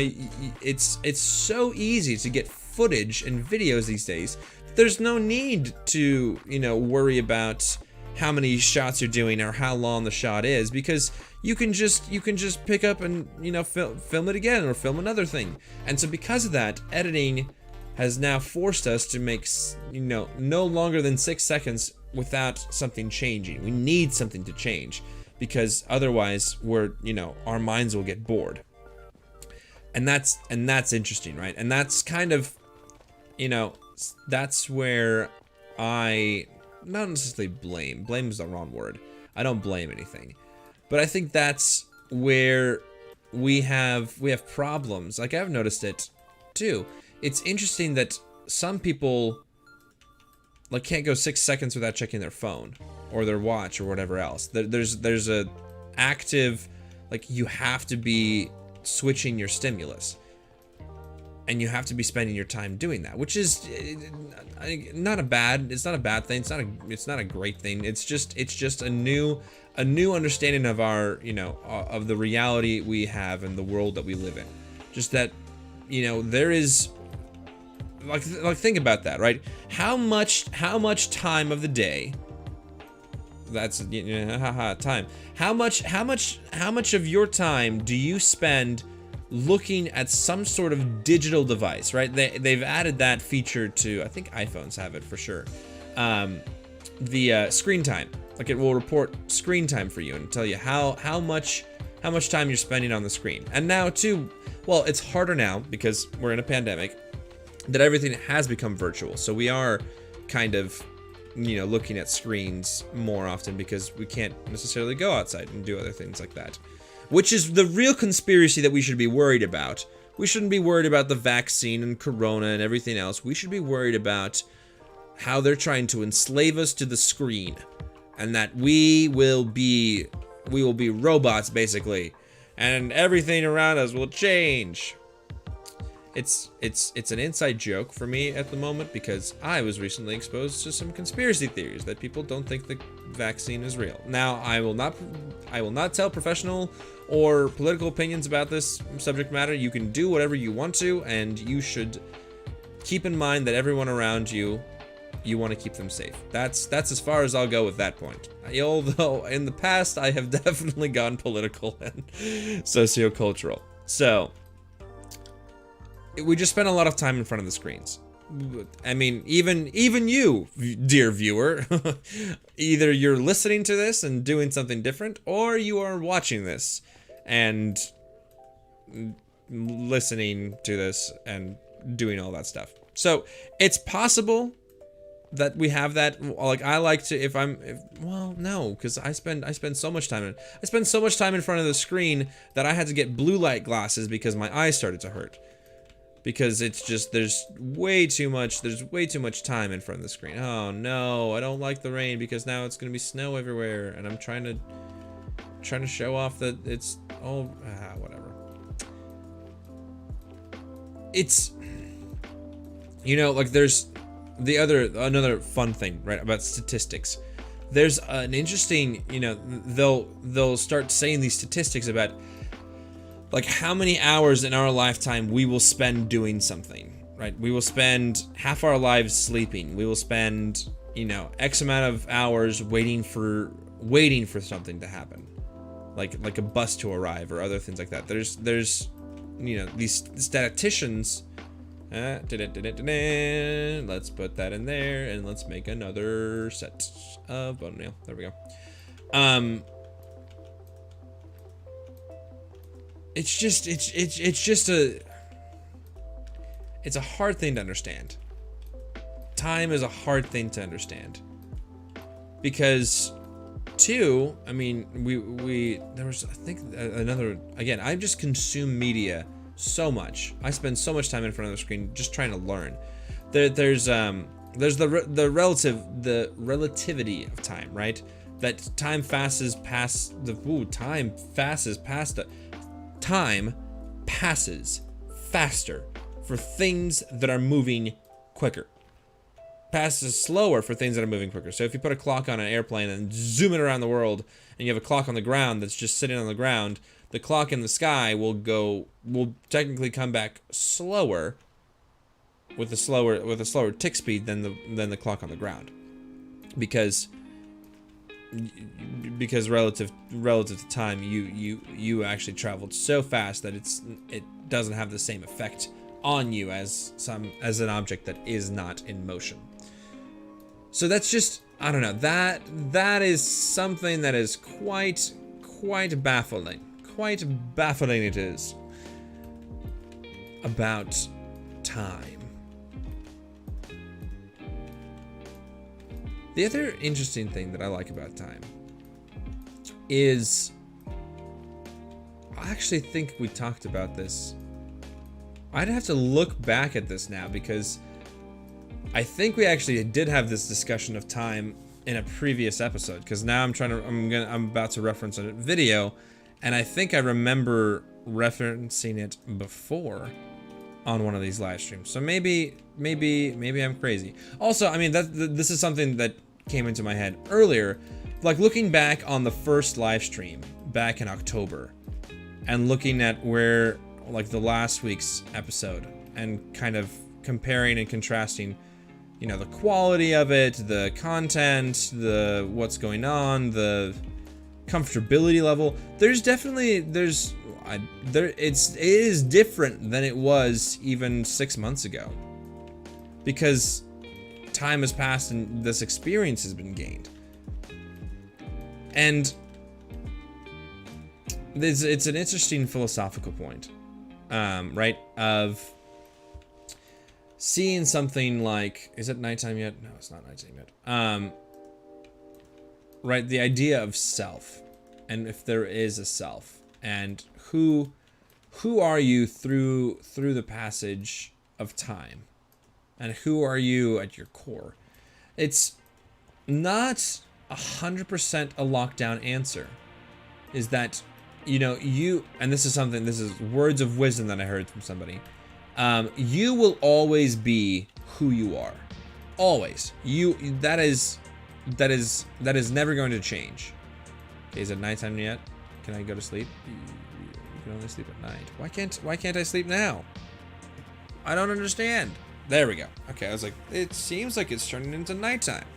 it's so easy to get footage and videos these days. There's no need to, you know, worry about how many shots you're doing or how long the shot is, because you can just pick up and, you know, film it again or film another thing. And so because of that, editing has now forced us to make, you know, no longer than 6 seconds without something changing. We need something to change, because otherwise you know, our minds will get bored. And that's interesting, right? And that's kind of, you know, that's where I not necessarily blame is the wrong word. I don't blame anything. But I think that's where we have problems. Like, I've noticed it too. It's interesting that some people, like, can't go 6 seconds without checking their phone or their watch or whatever else. There's a active, like, you have to be switching your stimulus, and you have to be spending your time doing that, which is not a bad thing. It's not a great thing. It's just a new understanding of our, you know, of the reality we have and the world that we live in. Just that, you know, there is, like think about that, right? How much time of the day, that's, you know, time. How much of your time do you spend looking at some sort of digital device, right? They've added that feature to, I think iPhones have it for sure. The screen time, like, it will report screen time for you and tell you how much time you're spending on the screen. And now too, well, it's harder now because we're in a pandemic, that everything has become virtual. So we are kind of, you know, looking at screens more often because we can't necessarily go outside and do other things like that. Which is the real conspiracy that we should be worried about. We shouldn't be worried about the vaccine and corona and everything else. We should be worried about how they're trying to enslave us to the screen, and that we will be robots, basically, and everything around us will change. It's an inside joke for me at the moment, because I was recently exposed to some conspiracy theories that people don't think the vaccine is real. Now, I will not tell professional or political opinions about this subject matter. You can do whatever you want to, and you should keep in mind that everyone around you want to keep them safe. That's as far as I'll go with that point. Although in the past I have definitely gone political and sociocultural. So we just spend a lot of time in front of the screens. I mean, even you, dear viewer, either you're listening to this and doing something different, or you are watching this and listening to this and doing all that stuff. So it's possible that we have that. Like, I like to, well, no, because I spend so much time in front of the screen that I had to get blue light glasses because my eyes started to hurt. because it's just, there's way too much time in front of the screen. Oh no, I don't like the rain because now it's gonna be snow everywhere, and I'm trying to show off that it's all, whatever. It's, you know, like there's another fun thing, right, about statistics. There's an interesting, you know, they'll start saying these statistics about like how many hours in our lifetime we will spend doing something, right? We will spend half our lives sleeping. We will spend, you know, X amount of hours waiting for something to happen, like a bus to arrive or other things like that. There's, you know, these statisticians. Let's put that in there and let's make another set of bone meal. There we go. It's a hard thing to understand. Time is a hard thing to understand. Because two, I mean, there was, I think, another, again, I just consume media so much. I spend so much time in front of the screen just trying to learn. There's the relativity of time, right? That time passes faster for things that are moving quicker. Passes slower for things that are moving quicker. So if you put a clock on an airplane and zoom it around the world, and you have a clock on the ground that's just sitting on the ground, the clock in the sky will technically come back slower with a slower tick speed than the clock on the ground, because relative to time, you actually traveled so fast that it doesn't have the same effect on you as an object that is not in motion. So that's just, I don't know, that is something that is quite baffling. Quite baffling it is about time. The other interesting thing that I like about time is, I actually think we talked about this. I'd have to look back at this now, because I think we actually did have this discussion of time in a previous episode, because now I'm about to reference a video, and I think I remember referencing it before on one of these live streams. So maybe I'm crazy. Also, I mean, this is something that came into my head earlier, like looking back on the first live stream back in October, and looking at where, like, the last week's episode, and kind of comparing and contrasting, you know, the quality of it, the content, the what's going on, the comfortability level. It is different than it was even 6 months ago, because time has passed and this experience has been gained. And it's an interesting philosophical point, right? Of seeing something like, is it nighttime yet? No, it's not nighttime yet. Right, the idea of self, and if there is a self, and who are you through the passage of time, and who are you at your core? It's not 100% a lockdown answer. Is that, you know, and this is words of wisdom that I heard from somebody. You will always be who you are. Always. That is never going to change. Okay, is it nighttime yet? Can I go to sleep? You can only sleep at night. Why can't I sleep now? I don't understand. There we go. Okay, I was like, it seems like it's turning into nighttime.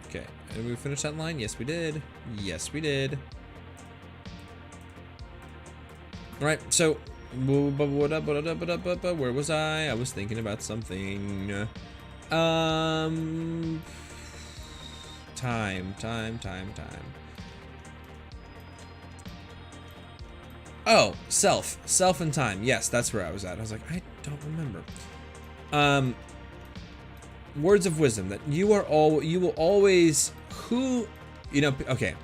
Okay, did we finish that line? Yes, we did. Yes, we did. All right, so where was I? I was thinking about something. Time. Oh, self and time. Yes, that's where I was at. I was like, I don't remember. Words of wisdom, that you will always, okay.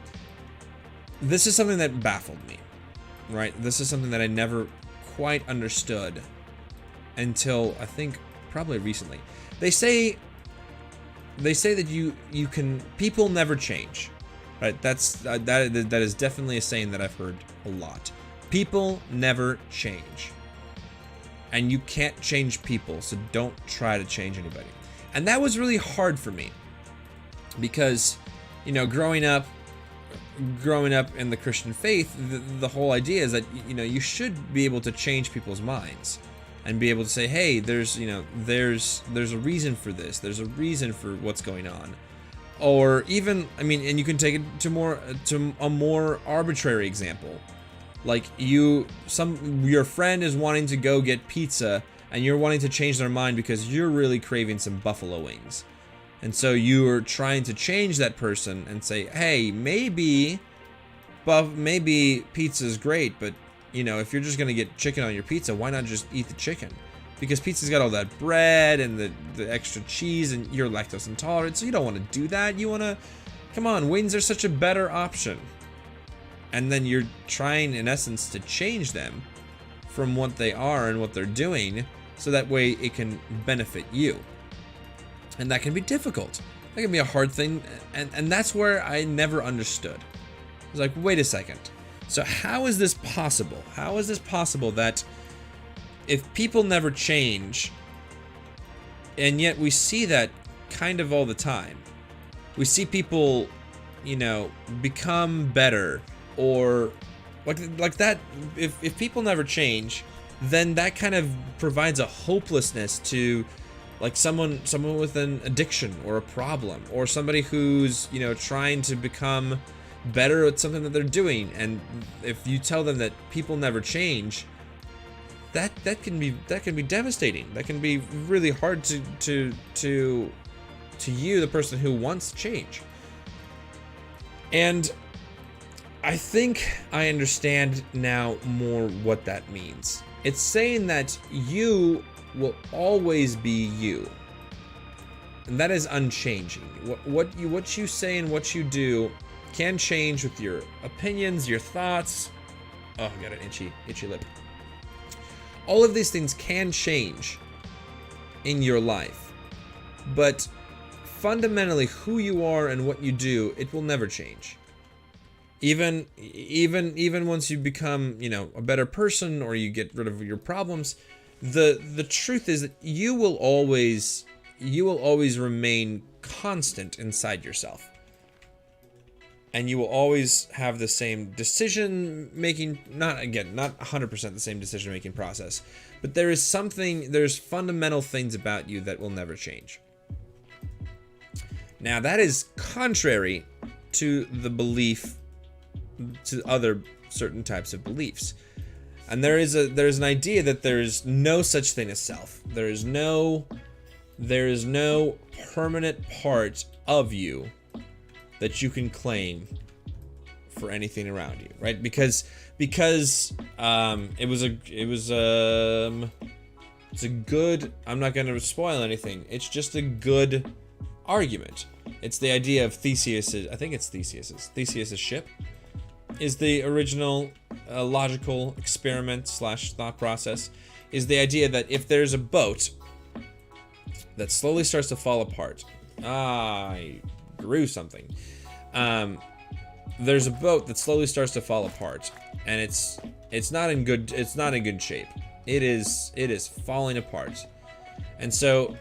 This is something that baffled me. right? This is something that I never quite understood until I think probably recently. They say that you can, people never change, right? That is definitely a saying that I've heard a lot. People never change, and you can't change people, so don't try to change anybody. And that was really hard for me because, you know, growing up in the Christian faith, the whole idea is that, you know, you should be able to change people's minds and be able to say, hey, there's a reason for this. There's a reason for what's going on. Or even, I mean, and you can take it to a more arbitrary example. Like your friend is wanting to go get pizza and you're wanting to change their mind because you're really craving some buffalo wings. And so you're trying to change that person and say, hey, maybe pizza's great, but you know, if you're just gonna get chicken on your pizza, why not just eat the chicken? Because pizza's got all that bread and the extra cheese, and you're lactose intolerant, so you don't want to do that. You want to, come on, wings are such a better option. And then you're trying, in essence, to change them from what they are and what they're doing, so that way it can benefit you. And that can be difficult. That can be a hard thing, and that's where I never understood. I was like, wait a second. So how is this possible? How is this possible that if people never change, and yet we see that kind of all the time? We see people, you know, become better, or like that. If people never change, then that kind of provides a hopelessness to, like, someone with an addiction or a problem, or somebody who's, you know, trying to become better at something that they're doing. And if you tell them that people never change, that can be devastating. That can be really hard to you, the person who wants change. And I think I understand now more what that means. It's saying that you will always be you, and that is unchanging. What you say and what you do can change with your opinions, your thoughts. Oh, I got an itchy lip. All of these things can change in your life, but fundamentally who you are and what you do, it will never change. Even once you become, you know, a better person, or you get rid of your problems, the truth is that you will always remain constant inside yourself. And you will always have the same decision making, not 100% the same decision making process, but there's fundamental things about you that will never change. Now that is contrary to the belief, to other certain types of beliefs. And there's an idea that there's no such thing as self. There is no permanent part of you that you can claim for anything around you, right? Because it's a good, I'm not going to spoil anything. It's just a good argument. It's the idea of Theseus's ship is the original logical experiment / thought process. Is the idea that if there's a boat that slowly starts to fall apart, I grew something. There's a boat that slowly starts to fall apart, and it's not in good shape. It is falling apart, and so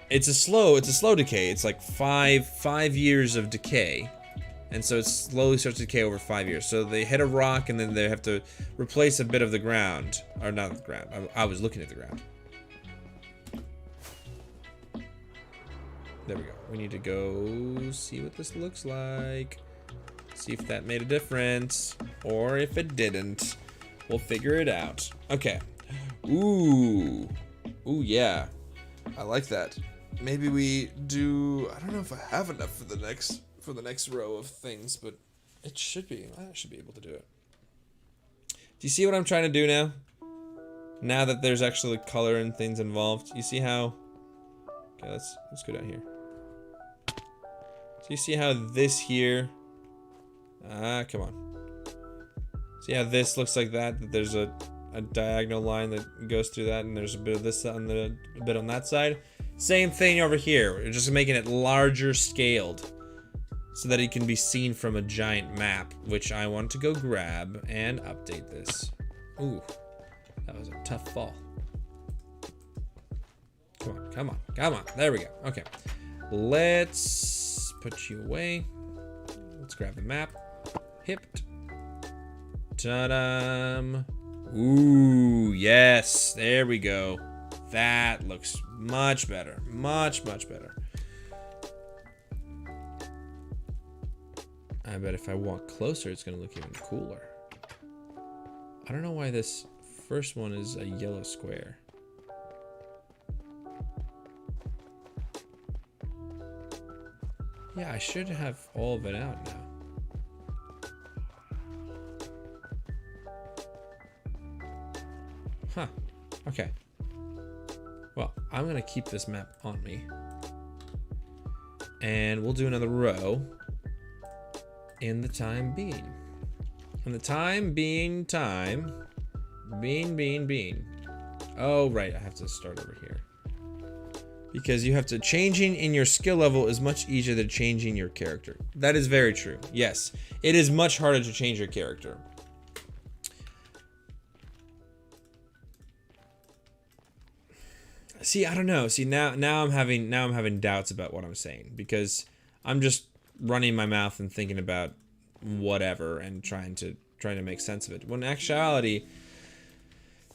it's a slow decay. It's like five years of decay, and so it slowly starts to decay over 5 years. So they hit a rock, and then they have to replace a bit of the ground, or not the ground. I was looking at the ground. There we go. We need to go see what this looks like. See if that made a difference, or if it didn't. We'll figure it out. Okay. Ooh, yeah. I like that. Maybe we do. I don't know if I have enough for the next row of things, but it should be. I should be able to do it. Do you see what I'm trying to do now? Now that there's actually color and things involved, you see how? Okay, let's go down here. So you see how this here? Come on. So yeah, this looks like that there's a diagonal line that goes through that, and there's a bit of this on a bit on that side. Same thing over here. We're just making it larger scaled so that it can be seen from a giant map, which I want to go grab and update this. Ooh, that was a tough fall. Come on, come on, come on. There we go. Okay, let's put you away. Let's grab the map. Hipped. Ta-da! Ooh, yes, there we go. That looks much better. Much, much better. I bet if I walk closer, it's gonna look even cooler. I don't know why this first one is a yellow square. Yeah, I should have all of it out now. Huh. Okay. Well, I'm gonna keep this map on me. And we'll do another row in the time being. In the time being time. Bean. Oh, right, I have to start over here. Because you have to, changing in your skill level is much easier than changing your character. That is very true. Yes, it is much harder to change your character. See, I don't know. See, now I'm having doubts about what I'm saying, because I'm just running my mouth and thinking about whatever and trying to make sense of it. When in actuality,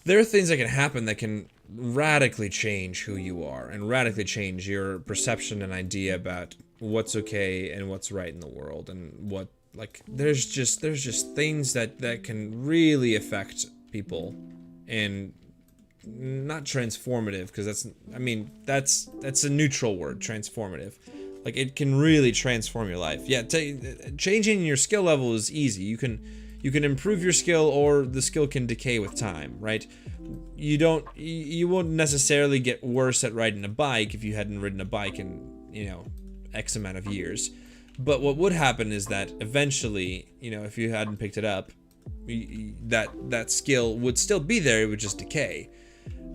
there are things that can happen that can radically change who you are and radically change your perception and idea about what's okay and what's right in the world, and what, like, there's just things that can really affect people. And not transformative, because that's a neutral word, transformative. Like, it can really transform your life. Yeah, changing your skill level is easy. You can improve your skill, or the skill can decay with time, right? You won't necessarily get worse at riding a bike if you hadn't ridden a bike in, you know, X amount of years. But what would happen is that eventually, you know, if you hadn't picked it up, that skill would still be there, it would just decay.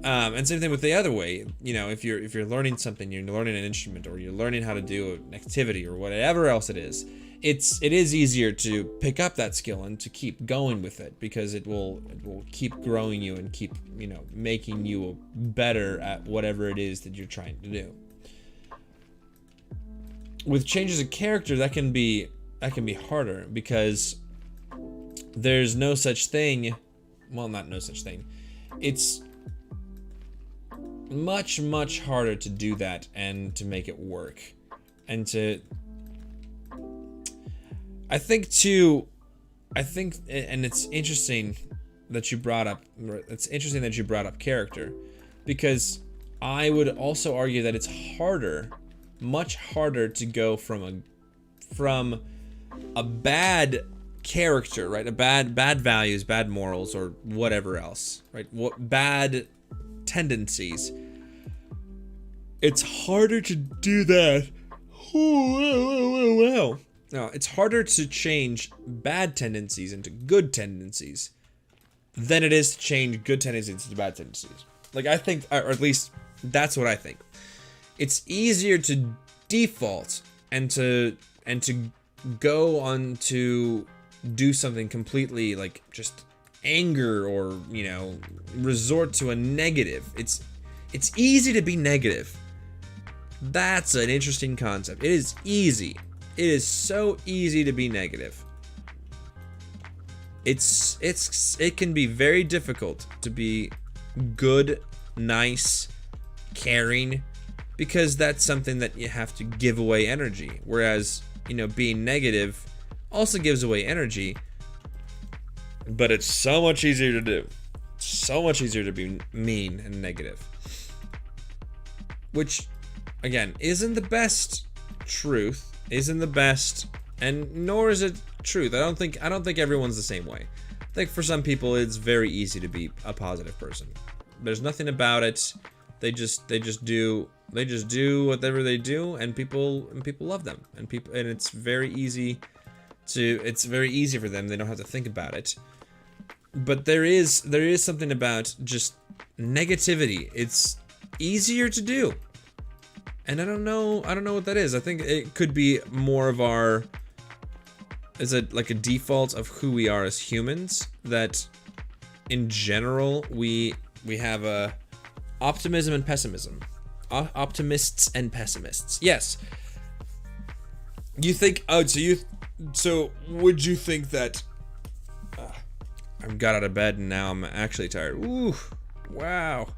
And same thing with the other way. You know, if you're learning something, you're learning an instrument, or you're learning how to do an activity, or whatever else it is easier to pick up that skill and to keep going with it, because it will keep growing you and keep, you know, making you better at whatever it is that you're trying to do. With changes of character, that can be harder, because there's no such thing. Well, not no such thing. It's much harder to do that and to make it work, and to. I think, and it's interesting that you brought up. It's interesting that you brought up character, because I would also argue that it's harder, much harder, to go from a bad character, right? A bad values, bad morals, or whatever else, right? What bad tendencies. It's harder to do that. Wow. No, it's harder to change bad tendencies into good tendencies than it is to change good tendencies into bad tendencies. Like, I think, or at least that's what I think. It's easier to default and to go on to do something completely, like, just anger, or, you know, resort to a negative. It's easy to be negative. That's an interesting concept. It is easy. It is so easy to be negative. It can be very difficult to be good, nice, caring, because that's something that you have to give away energy. Whereas, you know, being negative also gives away energy, but it's so much easier to do. So much easier to be mean and negative. Which, again, isn't the best truth. Isn't the best, and nor is it truth. I don't think everyone's the same way. I think for some people it's very easy to be a positive person. There's nothing about it. They just do whatever they do, and people love them, and it's very easy for them. They don't have to think about it. But there is something about just negativity. It's easier to do. And I don't know what that is. I think it could be more of our, is it like a default of who we are as humans, that in general we have a optimism and pessimism. Optimists and pessimists. Yes. You think, oh, so would you think that I got out of bed and now I'm actually tired. Ooh, wow.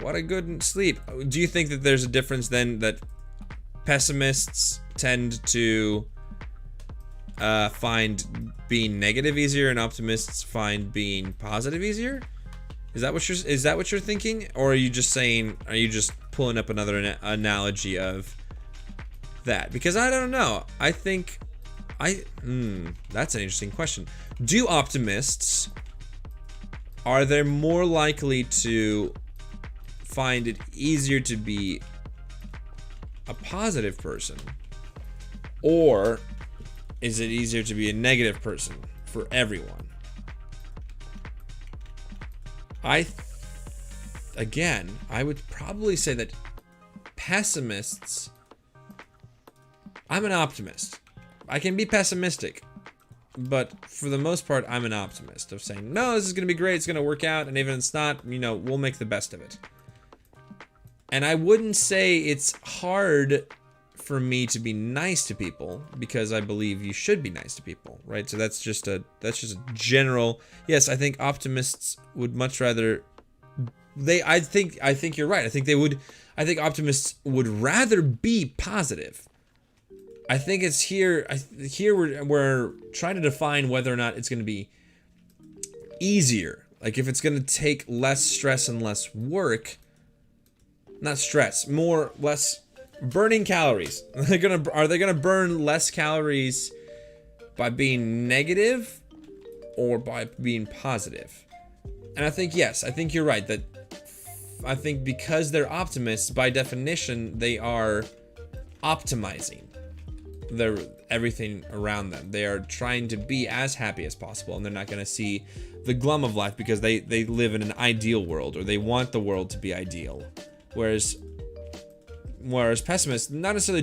What a good sleep. Do you think that there's a difference then, that pessimists tend to find being negative easier and optimists find being positive easier? Is that what you're thinking? Or are you just saying, are you just pulling up another analogy of that? Because I don't know. I think that's an interesting question. Do optimists, are they more likely to find it easier to be a positive person, or is it easier to be a negative person for everyone? Again, I would probably say that pessimists, I'm an optimist. I can be pessimistic, but for the most part, I'm an optimist of saying, no, this is going to be great, it's going to work out, and even if it's not, you know, we'll make the best of it. And I wouldn't say it's hard for me to be nice to people, because I believe you should be nice to people, right? So that's just a general, yes, I think optimists would much rather, I think you're right. I think optimists would rather be positive. I think it's here we're trying to define whether or not it's going to be easier. Like if it's going to take less stress and less work, not stress, less burning calories. Are they going to burn less calories by being negative or by being positive? And I think, yes, I think you're right, that I think because they're optimists, by definition, they are optimizing everything around them. They are trying to be as happy as possible, and they're not going to see the glum of life because they live in an ideal world, or they want the world to be ideal. Whereas pessimists not necessarily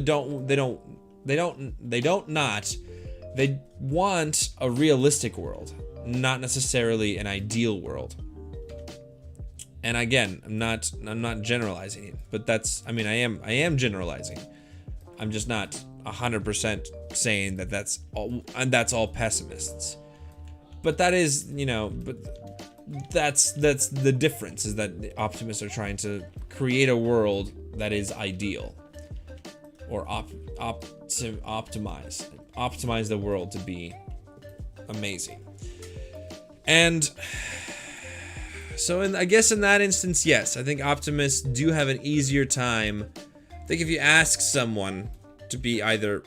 they want a realistic world, not necessarily an ideal world. And again, I'm not generalizing it, but that's, I mean, I am generalizing. I'm just not 100% saying that that's all pessimists. But that is, you know, but that's the difference, is that the optimists are trying to create a world that is ideal, or optimize the world to be amazing. And so I guess in that instance, yes, I think optimists do have an easier time. I think if you ask someone to be either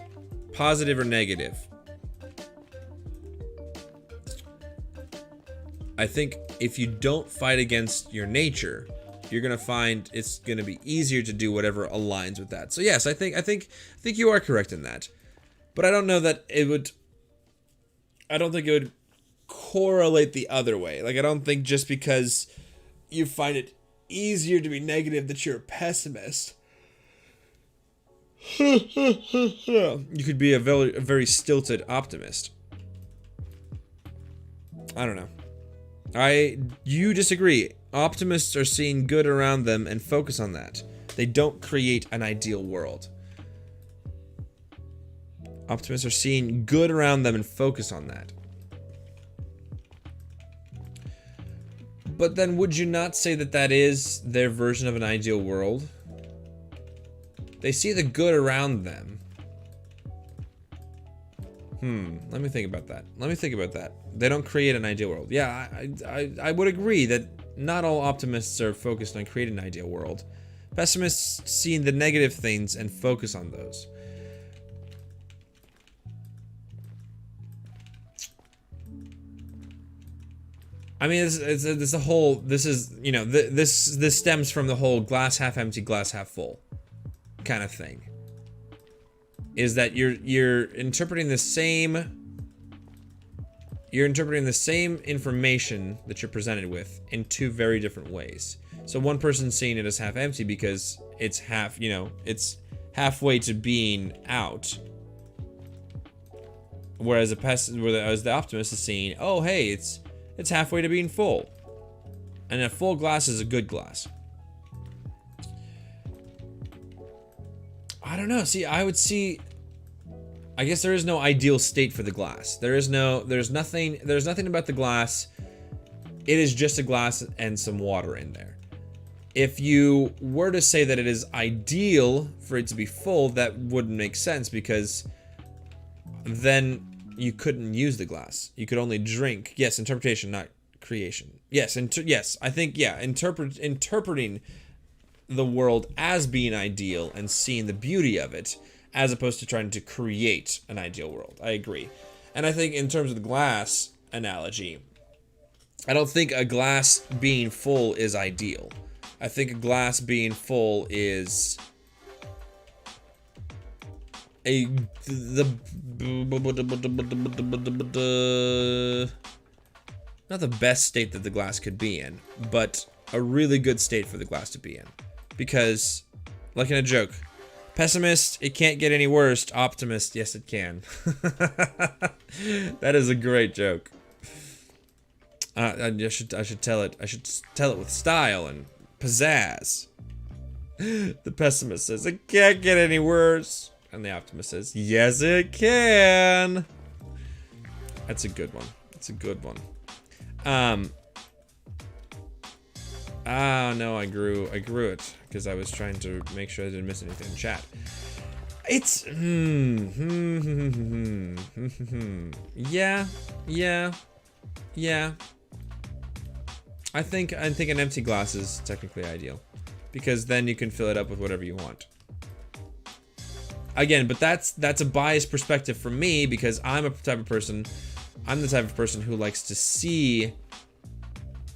positive or negative, I think if you don't fight against your nature, you're gonna find it's gonna be easier to do whatever aligns with that. So yes, I think you are correct in that, but I don't know that it would. I don't think it would correlate the other way. Like, I don't think just because you find it easier to be negative that you're a pessimist. You could be a very stilted optimist. I don't know. You disagree. Optimists are seeing good around them and focus on that. They don't create an ideal world. Optimists are seeing good around them and focus on that. But then would you not say that that is their version of an ideal world? They see the good around them. Let me think about that. They don't create an ideal world. Yeah, I would agree that not all optimists are focused on creating an ideal world. Pessimists see the negative things and focus on those. I mean, this stems from the whole glass half empty, glass half full kind of thing. Is that you're interpreting the same you're interpreting the same information that you're presented with in two very different ways. So one person's seeing it as half empty because it's half, you know, it's halfway to being out. Whereas the optimist is seeing, oh hey, it's halfway to being full. And a full glass is a good glass. I don't know. See, I guess there is no ideal state for the glass. There's nothing about the glass. It is just a glass and some water in there. If you were to say that it is ideal for it to be full, that wouldn't make sense, because then you couldn't use the glass. You could only drink. Yes, interpretation, not creation. Yes, I think, yeah, interpreting the world as being ideal and seeing the beauty of it, as opposed to trying to create an ideal world. I agree. And I think in terms of the glass analogy, I don't think a glass being full is ideal. I think a glass being full is not the best state that the glass could be in, but a really good state for the glass to be in. Because, like in a joke, pessimist, it can't get any worse. Optimist, yes it can. That is a great joke. I should tell it. I should tell it with style and pizzazz. The pessimist says it can't get any worse, and the optimist says yes it can. That's a good one. That's a good one. No, I grew it because I was trying to make sure I didn't miss anything in chat. It's yeah. I think an empty glass is technically ideal, because then you can fill it up with whatever you want. Again, but that's a biased perspective for me, because I'm the type of person who likes to see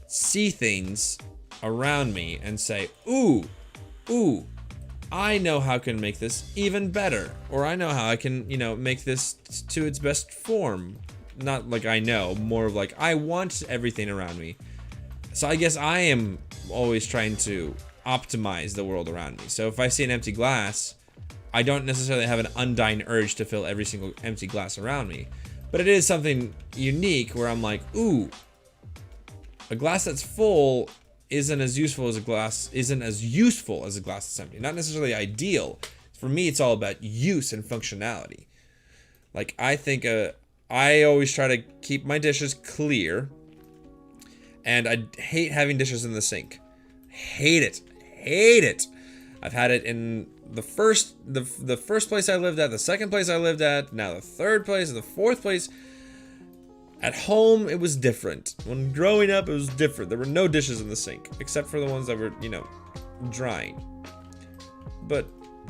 things around me and say, ooh, I know how I can make this even better, or I know how I can, make this to its best form. Not like I know, more of like I want everything around me. So I guess I am always trying to optimize the world around me. So if I see an empty glass, I don't necessarily have an undying urge to fill every single empty glass around me. But it is something unique where I'm like, ooh, a glass that's full isn't as useful as a glass that's empty. Not necessarily ideal. For me, it's all about use and functionality. Like, I think I always try to keep my dishes clear, and I hate having dishes in the sink. Hate it. I've had it in the first place I lived at, the second place I lived at, now the third place, the fourth place. At home, it was different. When growing up, it was different. There were no dishes in the sink, except for the ones that were, drying. But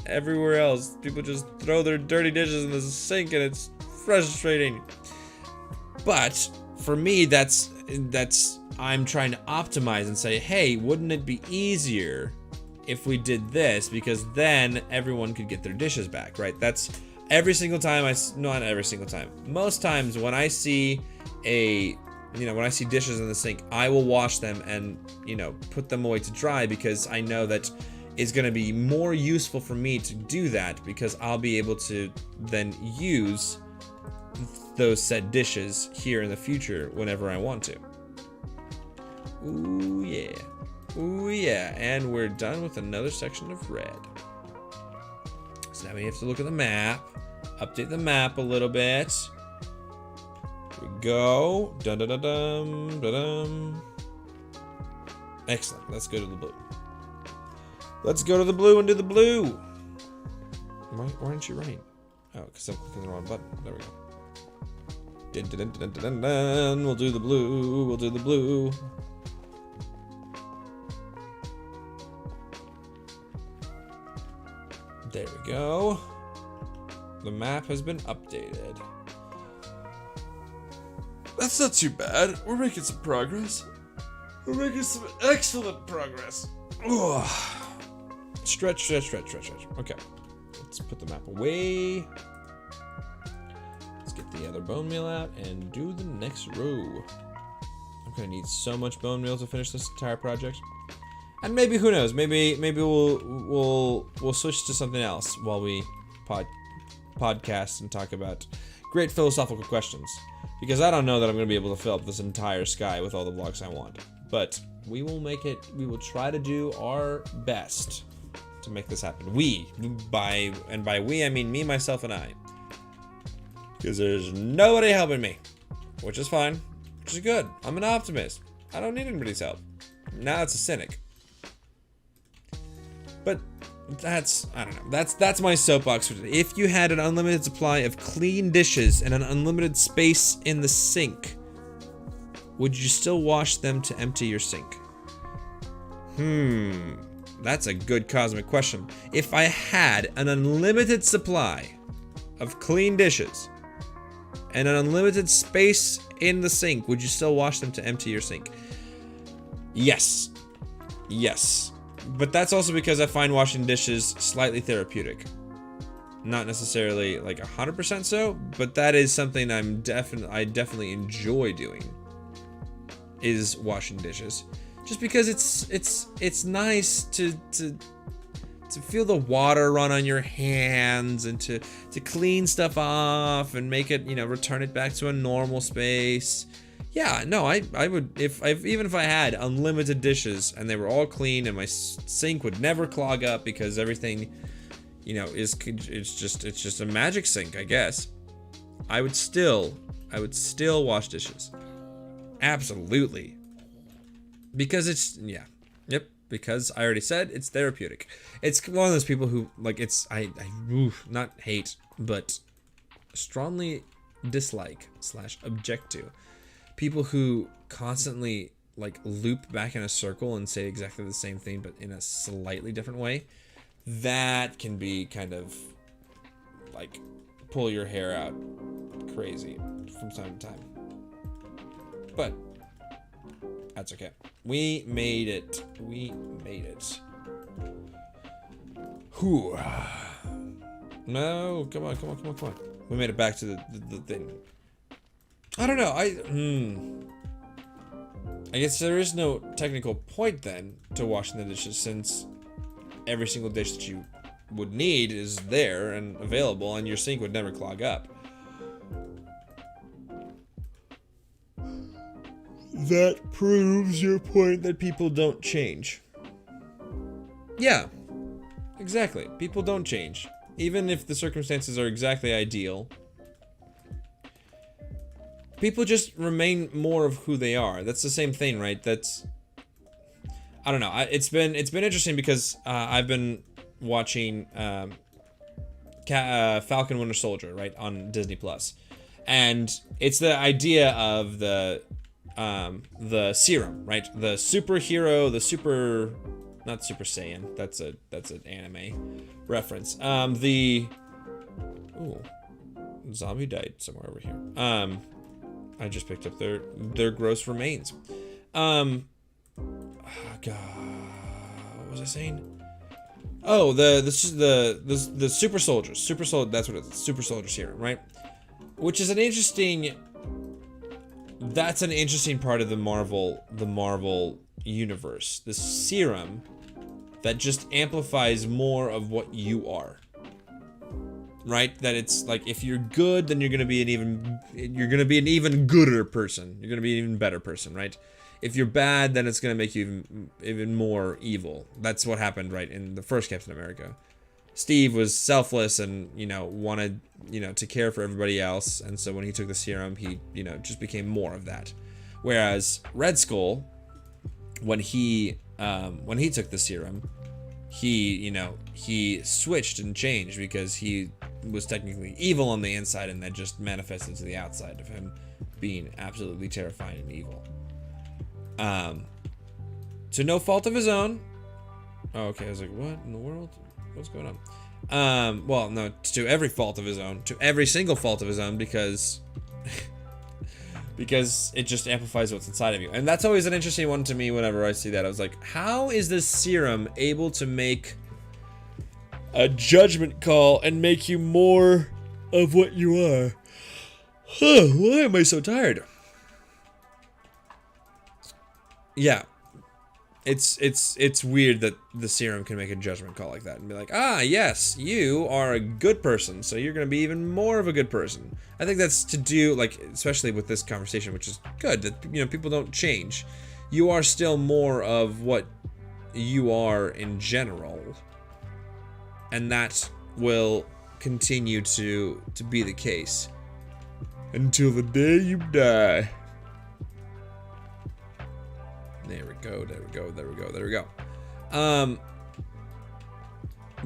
everywhere else, people just throw their dirty dishes in the sink, and it's frustrating. But for me, that's I'm trying to optimize and say, hey, wouldn't it be easier if we did this, because then everyone could get their dishes back, right? That's every single time not every single time. Most times when I see when I see dishes in the sink, I will wash them and, put them away to dry, because I know that it's going to be more useful for me to do that, because I'll be able to then use those said dishes here in the future whenever I want to. Ooh yeah. Ooh yeah, and we're done with another section of red. So now we have to look at the map, update the map a little bit. Here we go. Dun dun dun dun dun dun. Excellent. Let's go to the blue. Let's go to the blue and do the blue. Why aren't you running? Oh, because I'm clicking the wrong button. There we go. Dun, dun, dun, dun, dun, dun. We'll do the blue. We'll do the blue. There we go. The map has been updated. That's not too bad. We're making some progress. We're making some excellent progress. Ugh. Stretch. Okay. Let's put the map away. Let's get the other bone meal out and do the next row. I'm gonna need so much bone meal to finish this entire project. And maybe, who knows, maybe we'll switch to something else while we podcast and talk about great philosophical questions. Because I don't know that I'm gonna be able to fill up this entire sky with all the blocks I want. But we will try to do our best to make this happen. By we I mean me, myself, and I. Because there's nobody helping me. Which is fine. Which is good. I'm an optimist. I don't need anybody's help. Now it's a cynic. But I don't know. That's my soapbox for today. If you had an unlimited supply of clean dishes and an unlimited space in the sink, would you still wash them to empty your sink? That's a good cosmic question. If I had an unlimited supply of clean dishes and an unlimited space in the sink, would you still wash them to empty your sink? Yes. Yes. But that's also because I find washing dishes slightly therapeutic. Not necessarily like 100% so, but that is something I definitely enjoy doing, is washing dishes. Just because it's nice to feel the water run on your hands and to clean stuff off and make it, return it back to a normal space. Yeah, no, I would, even if I had unlimited dishes and they were all clean and my sink would never clog up because everything, it's just a magic sink, I guess. I would still wash dishes. Absolutely. Because because I already said it's therapeutic. It's one of those people who, like, not hate, but strongly dislike / object to people who constantly, like, loop back in a circle and say exactly the same thing but in a slightly different way. That can be kind of, like, pull your hair out crazy from time to time. But that's okay. We made it. Whew. No, come on. We made it back to the thing. I don't know. I guess there is no technical point then to washing the dishes, since every single dish that you would need is there and available, and your sink would never clog up. That proves your point that people don't change. Yeah, exactly. People don't change. Even if the circumstances are exactly ideal, people just remain more of who they are. That's the same thing, right? I don't know. It's been interesting because I've been watching Falcon Winter Soldier, right, on Disney Plus, and it's the idea of the serum, right? The superhero, not Super Saiyan. That's an anime reference. Zombie died somewhere over here. I just picked up their gross remains. God, what was I saying? Oh, the super soldiers. That's what it is. Super soldier serum, right? Which is that's an interesting part of the Marvel universe. The serum that just amplifies more of what you are. Right? That it's like, if you're good, then you're gonna be an even gooder person. You're gonna be an even better person, right? If you're bad, then it's gonna make you even more evil. That's what happened, right, in the first Captain America. Steve was selfless and, wanted, to care for everybody else, and so when he took the serum, he, just became more of that. Whereas Red Skull, when he took the serum, he switched and changed because he was technically evil on the inside, and that just manifested to the outside of him being absolutely terrifying and evil. To no fault of his own. Oh, okay, I was like, what in the world? What's going on? Well, no, to every fault of his own. To every single fault of his own, because it just amplifies what's inside of you. And that's always an interesting one to me whenever I see that. I was like, how is this serum able to make a judgment call and make you more of what you are? Why am I so tired? Yeah. It's weird that the serum can make a judgment call like that and be like, ah, yes, you are a good person, so you're gonna be even more of a good person. I think that's to do, like, especially with this conversation, which is good, that, you know, people don't change. You are still more of what you are in general, and that will continue to be the case until the day you die. There we go, there we go, there we go, there we go.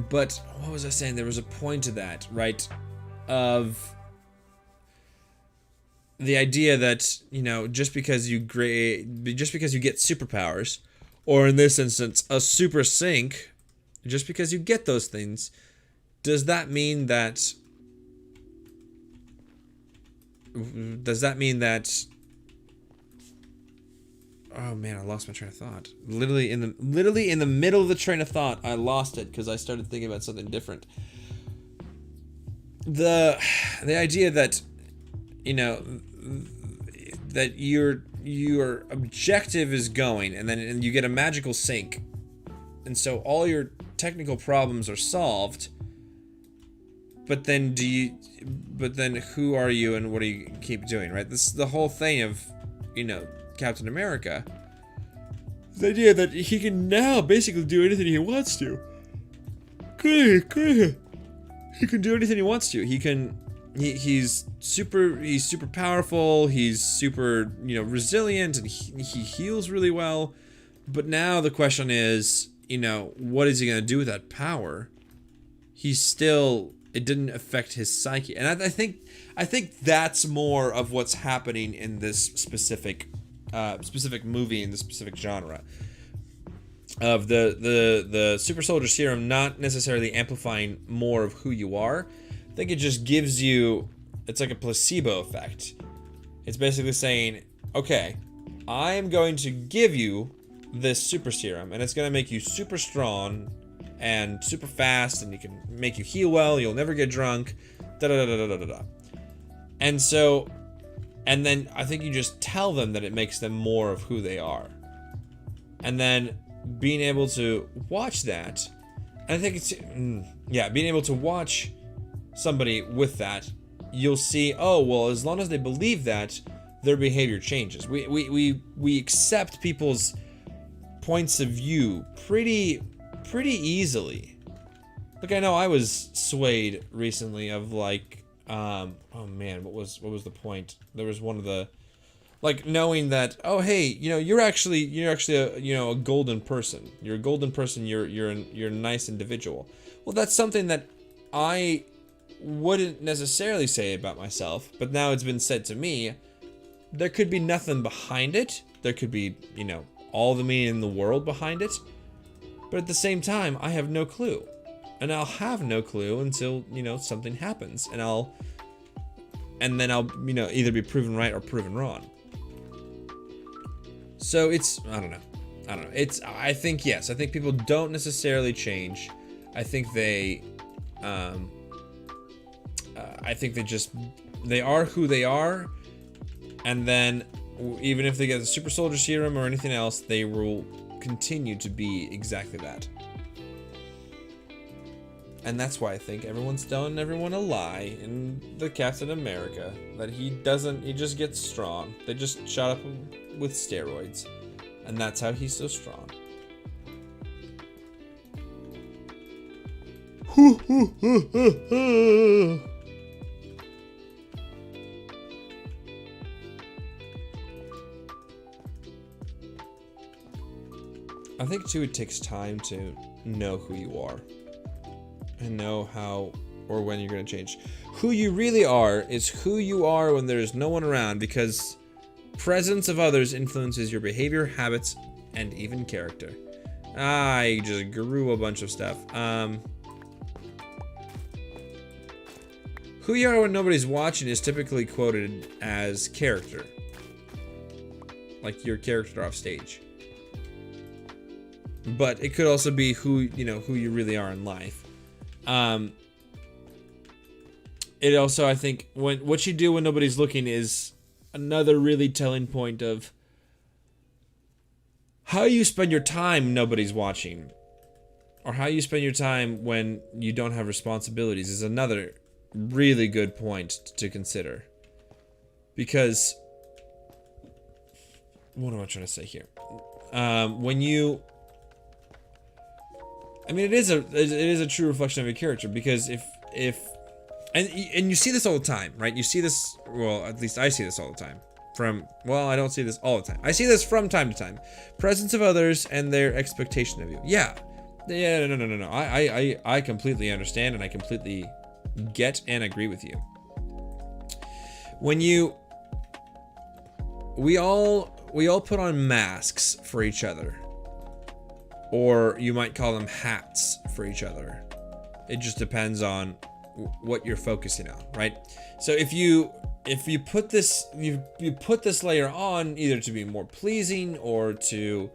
But what was I saying? There was a point to that, right? Of the idea that, you know, just because you get superpowers, or in this instance, a super sync, just because you get those things, does that mean that oh man, I lost my train of thought. Literally in the middle of the train of thought, I lost it because I started thinking about something different. The idea that, you know, that your objective is going, and then you get a magical sync, and so all your technical problems are solved. But then who are you and what do you keep doing, right? This is the whole thing of, you know, Captain America. The idea that he can now basically do anything he wants to. He can do anything he wants to. He's super powerful. He's super, you know, resilient, and he heals really well. But now the question is, you know, what is he gonna do with that power? It didn't affect his psyche, and I think that's more of what's happening in this specific movie, in this specific genre of the super soldier serum not necessarily amplifying more of who you are. I think it just gives you, it's like a placebo effect. It's basically saying, okay, I'm going to give you this super serum, and it's going to make you super strong and super fast, and you can make you heal well, you'll never get drunk, da-da-da-da-da-da-da. And so, and then I think you just tell them that it makes them more of who they are. And then being able to watch that, I think it's, yeah, being able to watch somebody with that, you'll see, oh, well, as long as they believe that, their behavior changes. We accept people's points of view pretty easily. Like, I know I was swayed recently of like, oh man, what was the point? There was one of the, like, knowing that, oh hey, you know, you're actually a, you know, a golden person. You're a golden person. You're a nice individual. Well, that's something that I wouldn't necessarily say about myself, but now it's been said to me. There could be nothing behind it. There could be, you know, all the meaning in the world behind it. But at the same time, I have no clue. And I'll have no clue until, you know, something happens. And then I'll, you know, either be proven right or proven wrong. So it's, I don't know. I think, yes, I think people don't necessarily change. I think they are who they are. And then, even if they get the super soldier serum or anything else, they will continue to be exactly that. And that's why I think everyone's telling everyone a lie in the Captain America. That he just gets strong. They just shot up him with steroids. And that's how he's so strong. I think too it takes time to know who you are and know how or when you're going to change. Who you really are is who you are when there's no one around, because presence of others influences your behavior, habits, and even character. I just grew a bunch of stuff. Who you are when nobody's watching is typically quoted as character. Like your character off stage. But it could also be who you really are in life. it also, I think, what you do when nobody's looking is another really telling point of how you spend your time nobody's watching, or how you spend your time when you don't have responsibilities is another really good point to consider. Because, what am I trying to say here? When you, I mean, it is a true reflection of your character, because if and you see this all the time, right? You see this, well, at least I see this all the time. Well, I don't see this all the time. I see this from time to time. Presence of others and their expectation of you. Yeah, no. I completely understand, and I completely get and agree with you. When we all put on masks for each other, or you might call them hats for each other. It just depends on what you're focusing on, right? So if you put this you put this layer on either to be more pleasing or to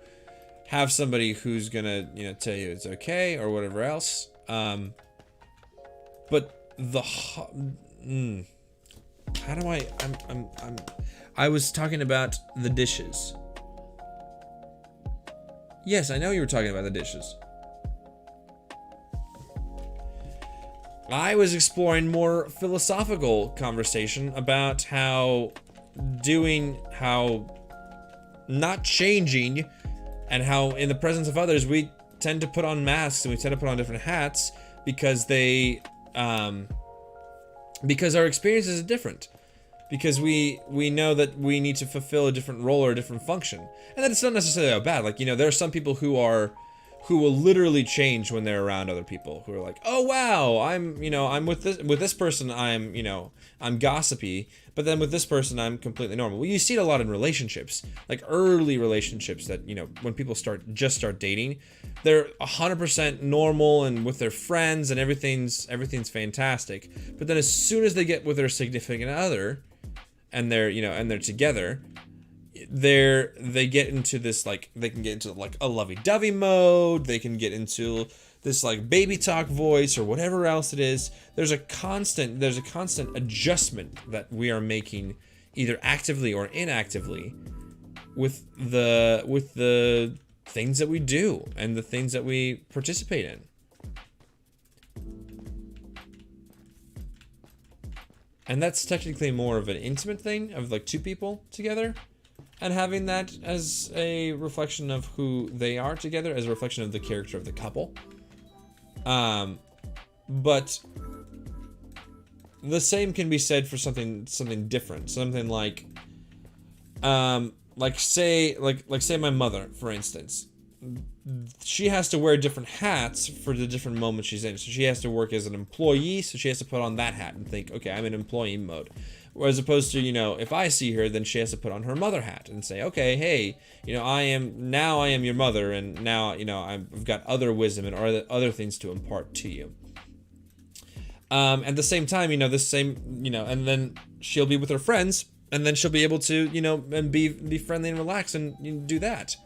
have somebody who's gonna tell you it's okay or whatever else, but how do I was talking about the dishes. Yes, I know you were talking about the dishes. I was exploring more philosophical conversation about how not changing, and how in the presence of others we tend to put on masks and we tend to put on different hats because because our experiences are different. Because we know that we need to fulfill a different role or a different function. And that it's not necessarily bad. Like, there are some people who will literally change when they're around other people, who are like, oh wow, I'm with this person, I'm gossipy, but then with this person I'm completely normal. Well, you see it a lot in relationships, like early relationships, that when people start dating, they're 100% normal and with their friends and everything's fantastic. But then as soon as they get with their significant other, and they're together, they get into this, like, they can get into like a lovey-dovey mode, they can get into this like baby talk voice or whatever else it is. There's a constant adjustment that we are making, either actively or inactively, with the things that we do and the things that we participate in. And that's technically more of an intimate thing, of like two people together, and having that as a reflection of who they are together, as a reflection of the character of the couple. But the same can be said for something different, something like say my mother, for instance. She has to wear different hats for the different moments she's in. So she has to work as an employee, so she has to put on that hat and think, okay, I'm in employee mode. As opposed to, if I see her, then she has to put on her mother hat and say, okay, hey, I am your mother, and now, I've got other wisdom and other things to impart to you. At the same time, and then she'll be with her friends, and then she'll be able to, and be friendly and relax and do that.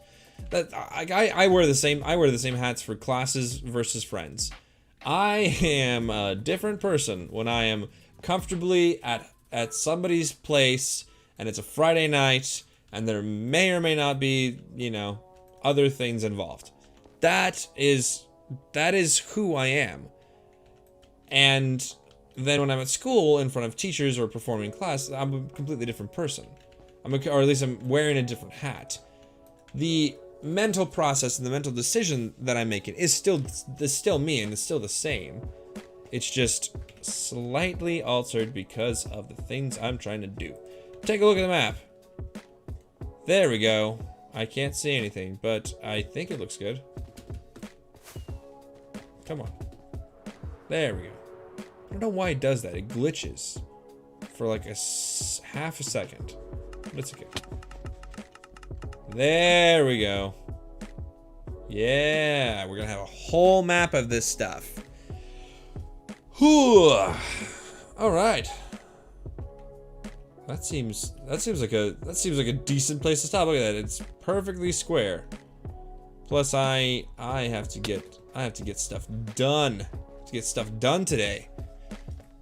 That I wear the same hats for classes versus friends. I am a different person when I am comfortably at somebody's place and it's a Friday night and there may or may not be, other things involved. That is who I am. And then when I'm at school in front of teachers or performing class, I'm a completely different person. Or at least I'm wearing a different hat. The mental process and the mental decision that I'm making is still me, and it's still the same. It's just slightly altered because of the things I'm trying to do. Take a look at the map. There we go. I can't see anything, but I think it looks good. Come on. There we go. I don't know why it does that. It glitches for like half a second, but it's okay. There we go. Yeah, we're gonna have a whole map of this stuff. Whew. All right. That seems like a decent place to stop. Look at that. It's perfectly square. Plus, I have to get stuff done. To get stuff done today.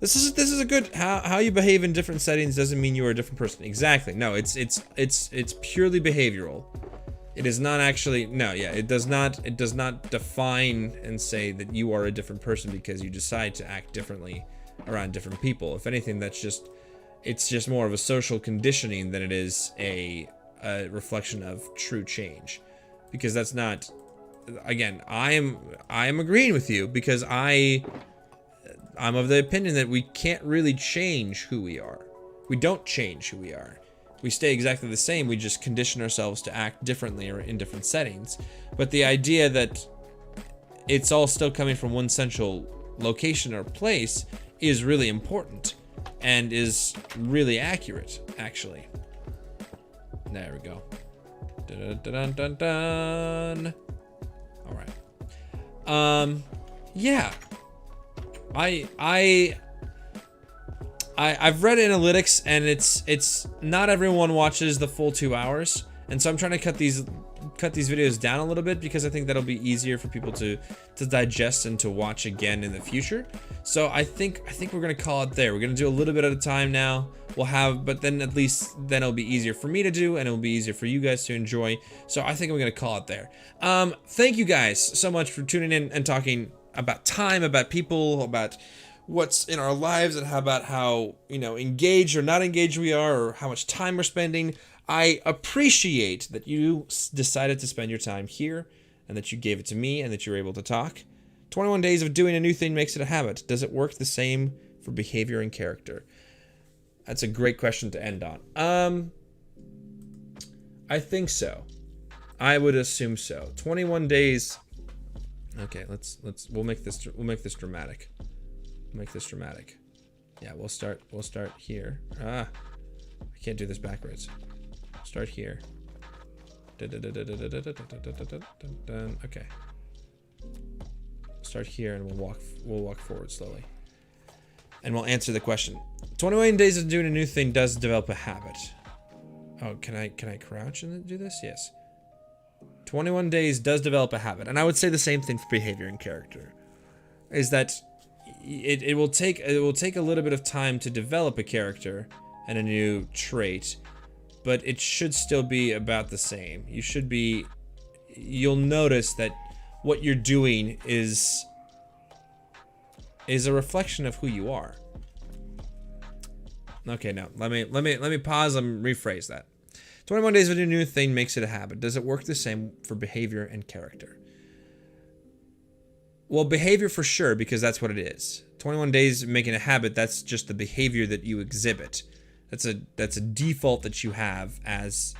This is a good, how you behave in different settings doesn't mean you are a different person. Exactly. No, it's purely behavioral. It is not actually, no, yeah, it does not define and say that you are a different person because you decide to act differently around different people. If anything, it's just more of a social conditioning than it is a reflection of true change. Because that's not, again, I am agreeing with you because I'm of the opinion that we can't really change who we are. We don't change who we are. We stay exactly the same, we just condition ourselves to act differently or in different settings. But the idea that it's all still coming from one central location or place is really important and is really accurate, actually. There we go. Dun, dun, dun, dun, dun. All right. Yeah. I've read analytics, and it's not everyone watches the full 2 hours, and so I'm trying to cut these videos down a little bit because I think that'll be easier for people to digest and to watch again in the future. So I think we're gonna call it there. We're gonna do a little bit at a time now. But then at least then it'll be easier for me to do, and it'll be easier for you guys to enjoy. So I think I'm gonna call it there. Thank you guys so much for tuning in and talking about time, about people, about what's in our lives, and how you know, engaged or not engaged we are, or how much time we're spending. I appreciate that you decided to spend your time here, and that you gave it to me, and that you're able to talk. 21 days of doing a new thing makes it a habit. Does it work the same for behavior and character? That's a great question to end on. I think so. I would assume so. 21 days. Okay, we'll make this dramatic. Make this dramatic. Yeah, we'll start here. I can't do this backwards. Start here. Okay. Start here, and we'll walk forward slowly. And we'll answer the question. 21 days of doing a new thing does develop a habit. Oh, can I crouch and do this? Yes. 21 days does develop a habit. And I would say the same thing for behavior and character. Is that it will take a little bit of time to develop a character and a new trait, but it should still be about the same. You'll notice that what you're doing is a reflection of who you are. Okay, now let me pause and rephrase that. 21 days of a new thing makes it a habit. Does it work the same for behavior and character? Well, behavior for sure, because that's what it is. 21 days making a habit, that's just the behavior that you exhibit. That's a default that you have as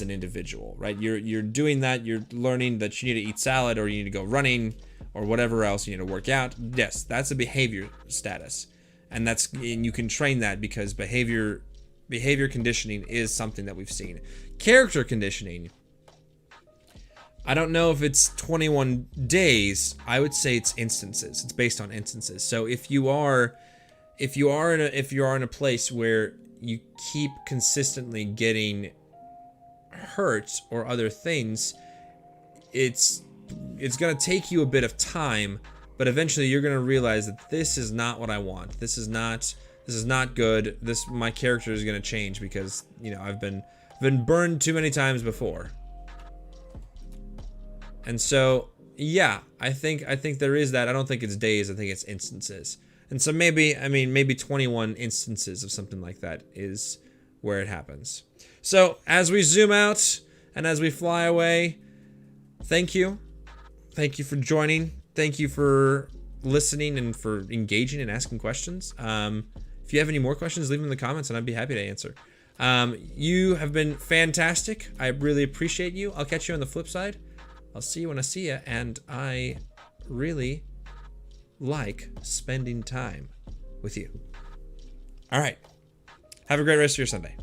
an individual, right? You're doing that, you're learning that you need to eat salad, or you need to go running, or whatever else, you need to work out. Yes, that's a behavior status. And you can train that, because behavior conditioning is something that we've seen. Character conditioning, I don't know if it's 21 days. I would say it's instances. It's based on instances. So if you are in a place where you keep consistently getting hurt or other things, it's gonna take you a bit of time, but eventually you're gonna realize that this is not what I want. This is not good. My character is gonna change because, you know, I've been burned too many times before. And so, yeah, I think there is that. I don't think it's days. I think it's instances. And so maybe 21 instances of something like that is where it happens. So as we zoom out and as we fly away, thank you. Thank you for joining. Thank you for listening and for engaging and asking questions. If you have any more questions, leave them in the comments and I'd be happy to answer. You have been fantastic. I really appreciate you. I'll catch you on the flip side. I'll see you when I see you, and I really like spending time with you. All right. Have a great rest of your Sunday.